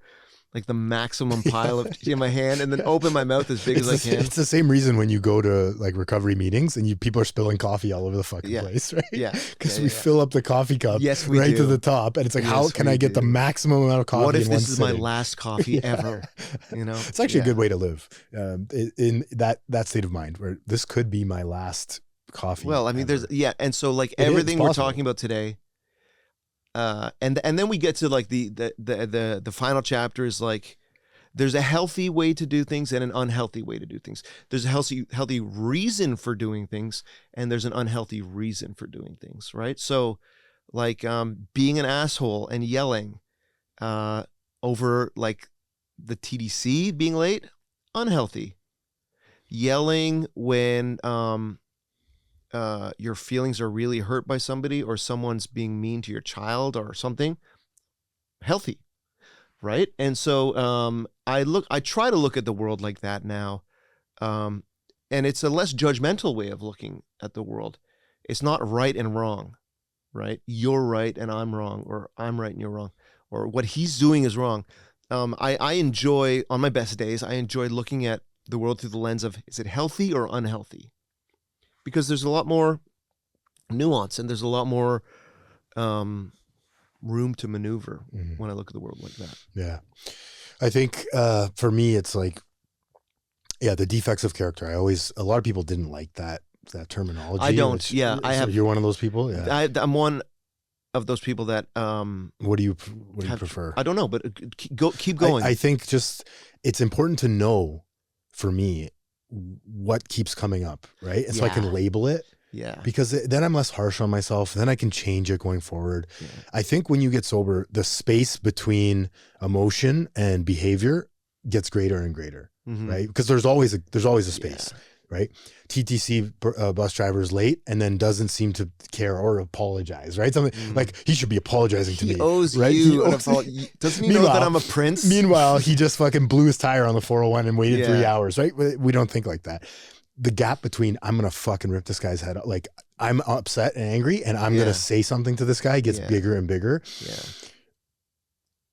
Speaker 2: like, the maximum pile of in my hand, and then open my mouth as big as I can.
Speaker 1: It's the same reason when you go to, like, recovery meetings and people are spilling coffee all over the fucking place, right?
Speaker 2: Yeah.
Speaker 1: Because we fill up the coffee cup right to the top, and it's like, how can I get the maximum amount of coffee?
Speaker 2: What if
Speaker 1: in
Speaker 2: this
Speaker 1: one
Speaker 2: is
Speaker 1: sitting?
Speaker 2: my last coffee ever? You know,
Speaker 1: it's actually a good way to live in that state of mind, where this could be my last coffee.
Speaker 2: Well, I mean,
Speaker 1: ever.
Speaker 2: and so, like, everything we're talking about today, and then we get to, like, the final chapter is, like, there's a healthy way to do things and an unhealthy way to do things. There's a healthy reason for doing things, and there's an unhealthy reason for doing things, right? So, like, being an asshole and yelling over, like, the TDC being late, unhealthy. Yelling when your feelings are really hurt by somebody, or someone's being mean to your child or something, healthy, right? And so I try to look at the world like that now, and it's a less judgmental way of looking at the world. It's not right and wrong, right? You're right and I'm wrong, or I'm right and you're wrong, or what he's doing is wrong. I enjoy, on my best days, I enjoy looking at the world through the lens of, is it healthy or unhealthy? Because there's a lot more nuance, and there's a lot more room to maneuver when I look at the world like that.
Speaker 1: Yeah. I think for me, it's like, the defects of character. A lot of people didn't like that terminology.
Speaker 2: I don't.
Speaker 1: You're one of those people? Yeah.
Speaker 2: I'm one of those people that
Speaker 1: what do you prefer?
Speaker 2: I don't know, but keep going.
Speaker 1: I think just, it's important to know, for me, what keeps coming up, right? And so I can label it.
Speaker 2: Yeah.
Speaker 1: Because then I'm less harsh on myself. Then I can change it going forward.
Speaker 2: Yeah.
Speaker 1: I think when you get sober, the space between emotion and behavior gets greater and greater, right? Because there's always a space, right? TTC bus driver is late and then doesn't seem to care or apologize, right? Something like he should be apologizing to me.
Speaker 2: He owes
Speaker 1: right?
Speaker 2: you an apology. Doesn't he know that I'm a prince?
Speaker 1: Meanwhile, he just fucking blew his tire on the 401 and waited 3 hours, right? We don't think like that. The gap between I'm going to fucking rip this guy's head off, like I'm upset and angry and I'm going to say something to this guy gets bigger and bigger.
Speaker 2: Yeah.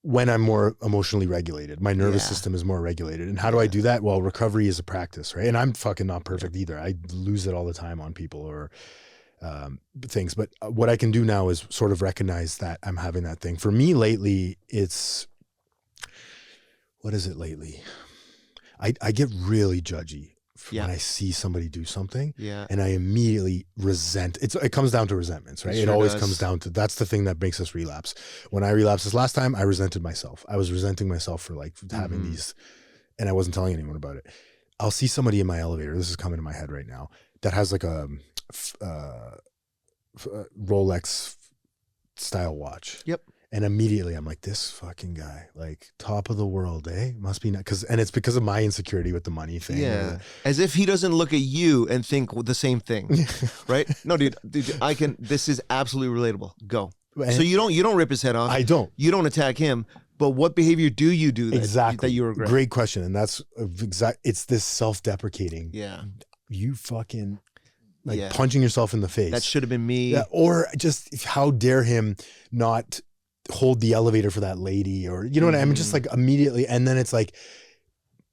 Speaker 1: When I'm more emotionally regulated, my nervous system is more regulated. And how do I do that? Well, recovery is a practice, right? And I'm fucking not perfect either. I lose it all the time on people or things. But what I can do now is sort of recognize that I'm having that thing. For me lately, what is it lately? I get really judgy when I see somebody do something and I immediately resent. It comes down to resentments, right? It always comes down to, that's the thing that makes us relapse. When I relapsed this last time, I resented myself. I was resenting myself for like having these, and I wasn't telling anyone about it. I'll see somebody in my elevator. This is coming to my head right now that has like a Rolex style watch.
Speaker 2: Yep.
Speaker 1: And immediately I'm like, this fucking guy, like top of the world, eh? Must be not, and it's because of my insecurity with the money thing.
Speaker 2: Yeah. As if he doesn't look at you and think the same thing, right? No, dude, this is absolutely relatable. Go. And so you don't rip his head off.
Speaker 1: I don't.
Speaker 2: You don't attack him. But what behavior do you do that you regret?
Speaker 1: Great question. And that's it's this self-deprecating.
Speaker 2: Yeah.
Speaker 1: You fucking punching yourself in the face.
Speaker 2: That should have been me.
Speaker 1: Yeah, or just how dare him not hold the elevator for that lady, or you know what I mean? Just like immediately. And then it's like,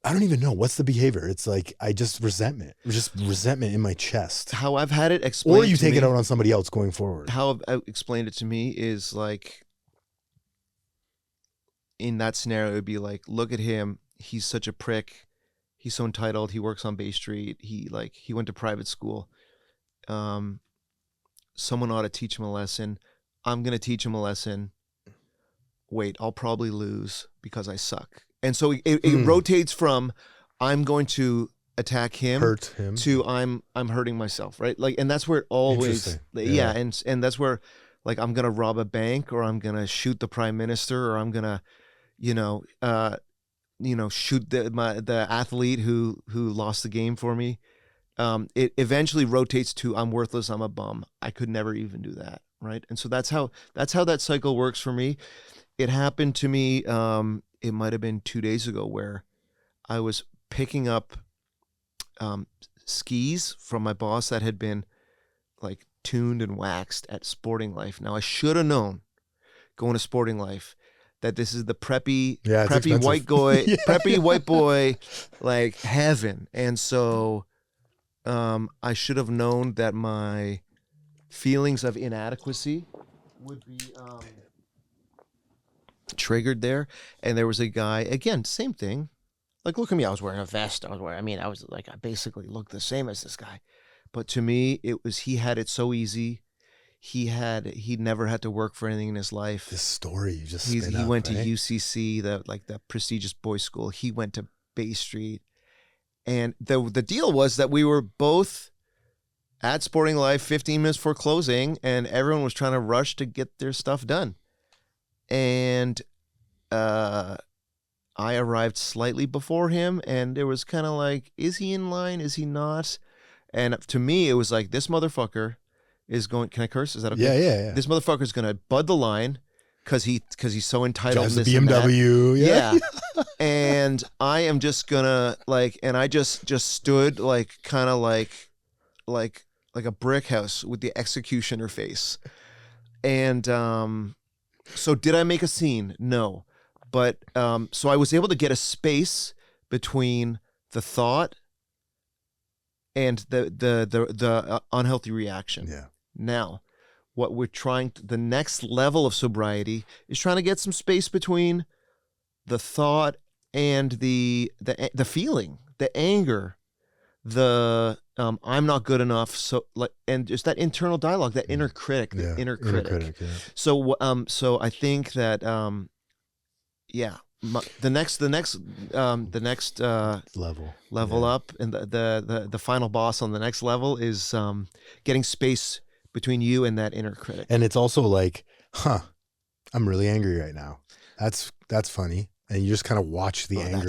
Speaker 1: I don't even know what's the behavior. It's like, I just resentment in my chest.
Speaker 2: How I've had it explained,
Speaker 1: or you take it out on somebody else going forward.
Speaker 2: How I've explained it to me is like, in that scenario, it would be like, look at him. He's such a prick. He's so entitled. He works on Bay Street. He went to private school. Someone ought to teach him a lesson. I'm going to teach him a lesson. Wait, I'll probably lose because I suck. And so it rotates from I'm going to attack him,
Speaker 1: hurt him,
Speaker 2: to I'm hurting myself, right? Like, and that's where it always, and that's where, like, I'm going to rob a bank, or I'm going to shoot the prime minister, or I'm going to, shoot the athlete who lost the game for me. It eventually rotates to I'm worthless, I'm a bum. I could never even do that, right? And so that's how that cycle works for me. It happened to me, it might have been 2 days ago, where I was picking up skis from my boss that had been like tuned and waxed at Sporting Life. Now, I should have known going to Sporting Life that this is the preppy white boy, preppy white boy, like heaven. And so I should have known that my feelings of inadequacy would be triggered there. And there was a guy, again, same thing. Like, look at me, I was wearing a vest. I basically looked the same as this guy. But to me, he had it so easy. He never had to work for anything in his life.
Speaker 1: This story you just
Speaker 2: he went to UCC, the prestigious boys' school. He went to Bay Street. And the deal was that we were both at Sporting Life 15 minutes before closing, and everyone was trying to rush to get their stuff done. And I arrived slightly before him, and it was kind of like, is he in line? Is he not? And to me, it was like, this motherfucker is going, can I curse? Is that okay?
Speaker 1: Yeah.
Speaker 2: This motherfucker is going to bud the line because he's so entitled.
Speaker 1: Drives a BMW.
Speaker 2: Yeah. And I am just gonna and I just stood kind of like a brick house with the executioner face. And so did I make a scene? No. But so I was able to get a space between the thought and the unhealthy reaction.
Speaker 1: Yeah.
Speaker 2: Now, what we're the next level of sobriety is trying to get some space between the thought and the feeling, the anger, the I'm not good enough. So and just that internal dialogue, that inner critic, inner critic.
Speaker 1: Yeah.
Speaker 2: So I think that the next level up, and the final boss on the next level is getting space between you and that inner critic.
Speaker 1: And it's also like, I'm really angry right now. That's funny. And you just kind of watch the anger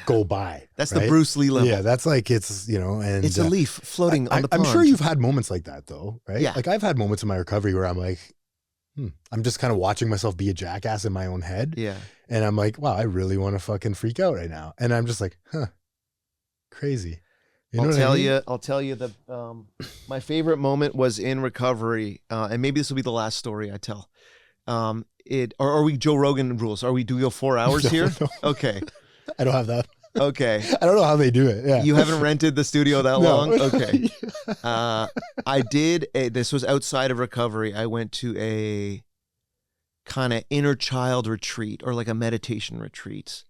Speaker 1: go by.
Speaker 2: That's
Speaker 1: right?
Speaker 2: the Bruce Lee level.
Speaker 1: Yeah, that's like, it's, and
Speaker 2: it's a leaf floating on the pond.
Speaker 1: I'm sure you've had moments like that though, right?
Speaker 2: Yeah.
Speaker 1: Like I've had moments in my recovery where I'm like, I'm just kind of watching myself be a jackass in my own head.
Speaker 2: Yeah.
Speaker 1: And I'm like, wow, I really want to fucking freak out right now. And I'm just like, crazy.
Speaker 2: I'll tell you the my favorite moment was in recovery, and maybe this will be the last story I tell. Are we Joe Rogan rules? Do we go 4 hours here?
Speaker 1: No.
Speaker 2: Okay.
Speaker 1: I don't have that.
Speaker 2: Okay.
Speaker 1: I don't know how they do it. Yeah.
Speaker 2: You haven't rented the studio that long? Okay. I did. This was outside of recovery. I went to a kind of inner child retreat, or like a meditation retreat,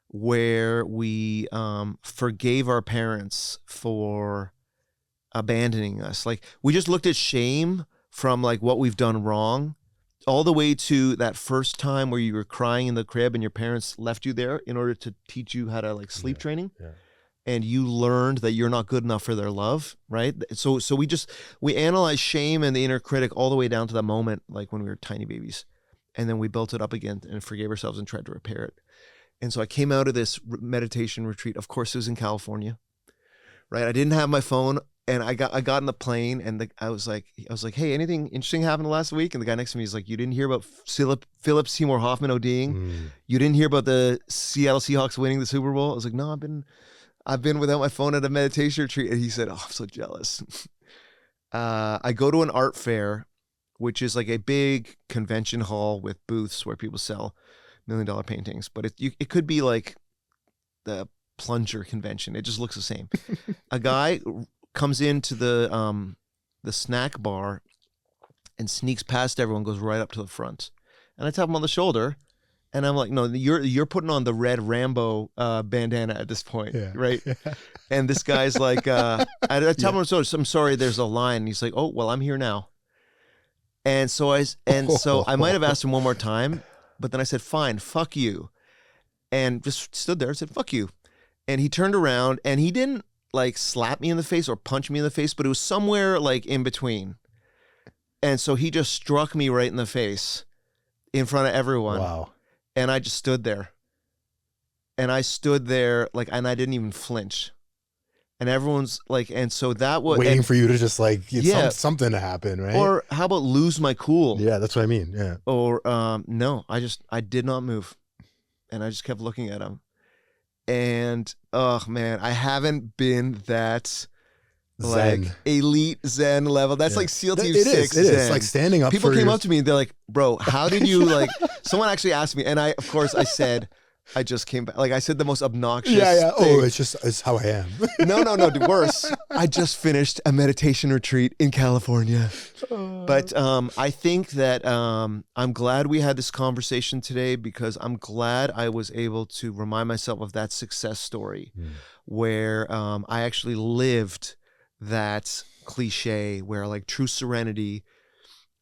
Speaker 2: where we forgave our parents for abandoning us. Like, we just looked at shame from like what we've done wrong, all the way to that first time where you were crying in the crib and your parents left you there in order to teach you how to like sleep training. Yeah. And you learned that you're not good enough for their love, right? So we analyzed shame and the inner critic all the way down to that moment, like when we were tiny babies. And then we built it up again and forgave ourselves and tried to repair it. And so I came out of this meditation retreat. Of course, it was in California, right? I didn't have my phone. And I got in the plane, and I was like, hey, anything interesting happened last week? And the guy next to me is like, you didn't hear about Philip Seymour Hoffman ODing? You didn't hear about the Seattle Seahawks winning the Super Bowl? I was like, no, I've been without my phone at a meditation retreat. And he said, oh, I'm so jealous. I go to an art fair, which is like a big convention hall with booths where people sell $1 million paintings, but it could be like the plunger convention. It just looks the same. A guy comes into the snack bar and sneaks past everyone, goes right up to the front. And I tap him on the shoulder, and I'm like, no, you're putting on the red Rambo bandana at this point, right? Yeah. And this guy's like, I tap him on the shoulder, I'm sorry, there's a line. And he's like, oh, well, I'm here now. And so I might have asked him one more time, but then I said, fine, fuck you. And just stood there and said, fuck you. And he turned around, and he didn't like slap me in the face or punch me in the face, but it was somewhere like in between. And so he just struck me right in the face in front of everyone.
Speaker 1: Wow.
Speaker 2: And I just stood there. And I stood there like, and I didn't even flinch. And everyone's like, and so that was
Speaker 1: waiting for you to just like get something to happen, right?
Speaker 2: Or how about lose my cool?
Speaker 1: Yeah, that's what I mean. Yeah.
Speaker 2: Or no, I did not move. And I just kept looking at him. And oh man, I haven't been that like elite Zen level. That's like SEAL Team 6 Zen.
Speaker 1: It is like standing up.
Speaker 2: People came up to me and they're like, bro, how did you like, someone actually asked me, and I said, I just came back. Like I said the most obnoxious thing.
Speaker 1: Oh, it's how I am.
Speaker 2: No, worse. I just finished a meditation retreat in California. But I think that I'm glad we had this conversation today, because I'm glad I was able to remind myself of that success story where I actually lived that cliche where like true serenity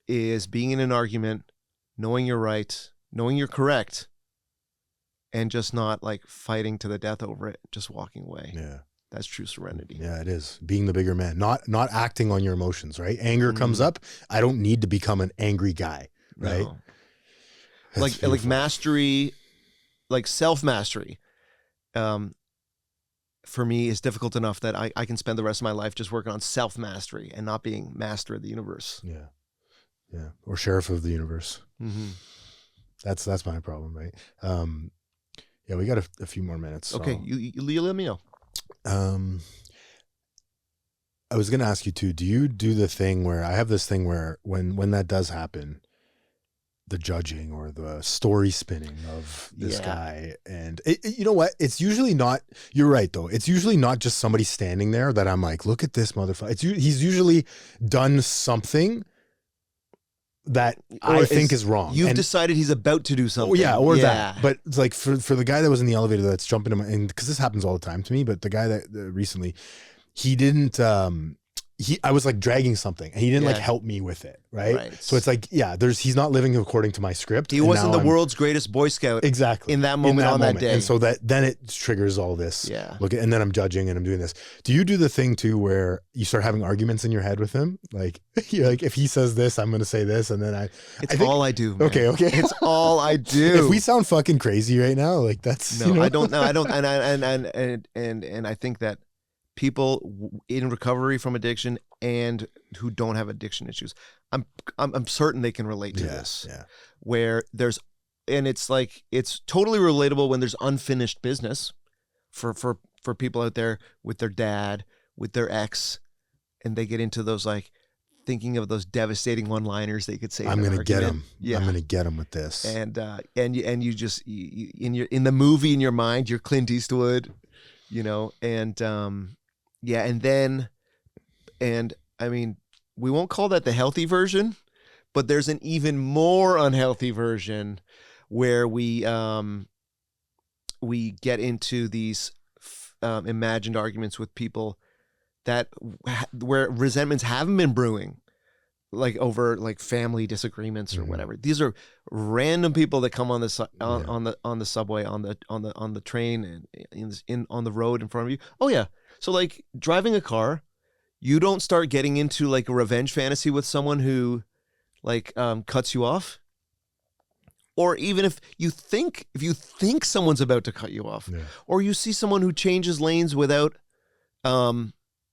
Speaker 2: is being in an argument, knowing you're right, knowing you're correct, and just not like fighting to the death over it, just walking away.
Speaker 1: Yeah. That's
Speaker 2: true serenity.
Speaker 1: Yeah, it is. Being the bigger man, not acting on your emotions, right? Anger comes up. I don't need to become an angry guy, right?
Speaker 2: No. Like mastery, like self-mastery, for me is difficult enough that I can spend the rest of my life just working on self-mastery and not being master of the universe.
Speaker 1: Yeah. Yeah. Or sheriff of the universe.
Speaker 2: Mm-hmm.
Speaker 1: That's my problem, right? Yeah, we got a few more minutes. So.
Speaker 2: Okay, you let me know.
Speaker 1: I was going to ask you too, do you do the thing where I have this thing where when that does happen, the judging or the story spinning of this guy, and you know what? It's usually not, you're right though. It's usually not just somebody standing there that I'm like, look at this motherfucker. He's usually done something that I think is wrong.
Speaker 2: You've decided he's about to do something.
Speaker 1: That. But it's like for the guy that was in the elevator that's jumping him, and because this happens all the time to me, but the guy that recently, he didn't, I was like dragging something and he didn't like help me with it. Right. So it's like, he's not living according to my script.
Speaker 2: He wasn't the world's greatest Boy Scout.
Speaker 1: Exactly.
Speaker 2: In that moment, on that day.
Speaker 1: And so then it triggers all this.
Speaker 2: Yeah.
Speaker 1: And then I'm judging and I'm doing this. Do you do the thing too, where you start having arguments in your head with him? Like, like if he says this, I'm going to say this. And then
Speaker 2: it's all I do, man.
Speaker 1: Okay.
Speaker 2: It's all I do.
Speaker 1: If we sound fucking crazy right now, like that's,
Speaker 2: no, I don't know. I don't. And I think that people in recovery from addiction and who don't have addiction issues, I'm certain they can relate to this.
Speaker 1: Yeah.
Speaker 2: Where it's like, it's totally relatable when there's unfinished business for people out there with their dad, with their ex, and they get into those, like, thinking of those devastating one-liners they could say.
Speaker 1: I'm going to get him. Yeah. I'm going to get him with this.
Speaker 2: And you just, in the movie in your mind, you're Clint Eastwood, and I mean, we won't call that the healthy version, but there's an even more unhealthy version where we get into these imagined arguments with people where resentments haven't been brewing, like over like family disagreements or whatever. These are random people that come on the subway, on the train, and on the road in front of you. Oh yeah. So like driving a car, you don't start getting into like a revenge fantasy with someone who like cuts you off. Or even if you think someone's about to cut you off, or you see someone who changes lanes without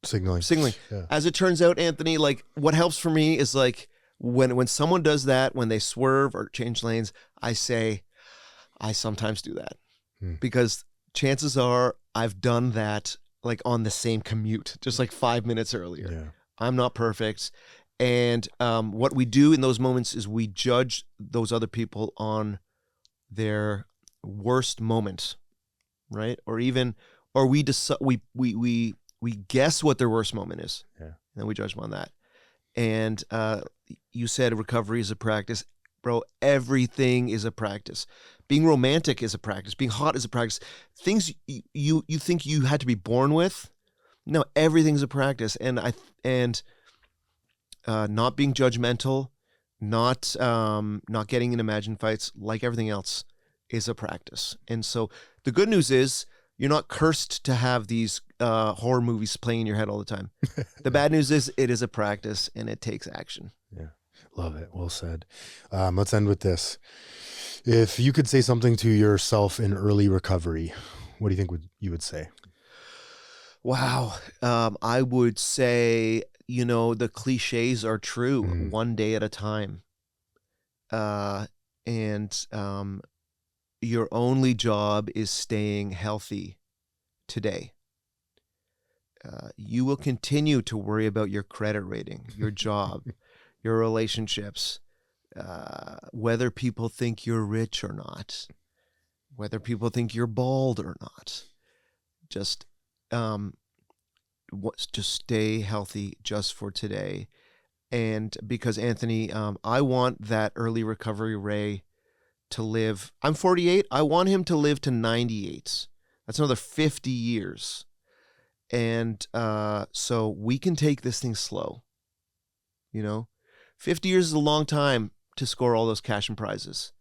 Speaker 1: signaling.
Speaker 2: Yeah. As it turns out, Anthony, like what helps for me is like when someone does that, when they swerve or change lanes, I say, I sometimes do that because chances are I've done that like on the same commute, just like 5 minutes earlier.
Speaker 1: Yeah.
Speaker 2: I'm not perfect. And what we do in those moments is we judge those other people on their worst moment, right? Or we guess what their worst moment is, and then we judge them on that. And you said recovery is a practice, bro. Everything is a practice. Being romantic is a practice. Being hot is a practice. Things you think you had to be born with, no, everything's a practice. And not being judgmental, not getting in imagined fights, like everything else, is a practice. And so the good news is you're not cursed to have these horror movies playing in your head all the time. The bad news is it is a practice and it takes action.
Speaker 1: Yeah, love it. Well said. Let's end with this. If you could say something to yourself in early recovery, what do you think you would say?
Speaker 2: Wow. I would say, the cliches are true. One day at a time. And your only job is staying healthy today. You will continue to worry about your credit rating, your job, your relationships, whether people think you're rich or not, whether people think you're bald or not. Just stay healthy just for today. And because Anthony, I want that early recovery Ray to live. I'm 48. I want him to live to 98. That's another 50 years. And so we can take this thing slow. 50 years is a long time to score all those cash and prizes.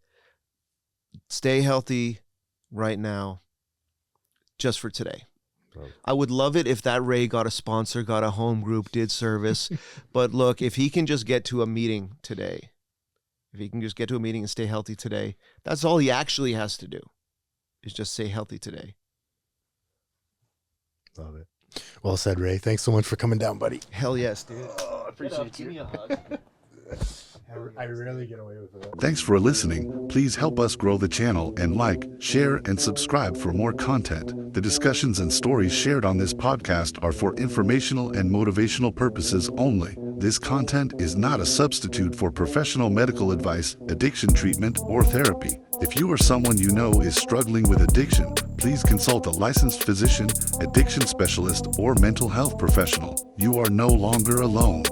Speaker 2: Stay healthy right now, just for today. I would love it if that Ray got a sponsor, got a home group, did service. But look, if he can just get to a meeting today, and stay healthy today, that's all he actually has to do, is just stay healthy today.
Speaker 1: Love it. Well said, Ray. Thanks so much for coming down, buddy.
Speaker 2: Hell yes, dude.
Speaker 1: I appreciate you. Give me a hug. I rarely get away with it.
Speaker 3: Thanks for listening. Please help us grow the channel and like, share, and subscribe for more content. The discussions and stories shared on this podcast are for informational and motivational purposes only. This content is not a substitute for professional medical advice, addiction treatment, or therapy. If you or someone you know is struggling with addiction, please consult a licensed physician, addiction specialist, or mental health professional. You are no longer alone.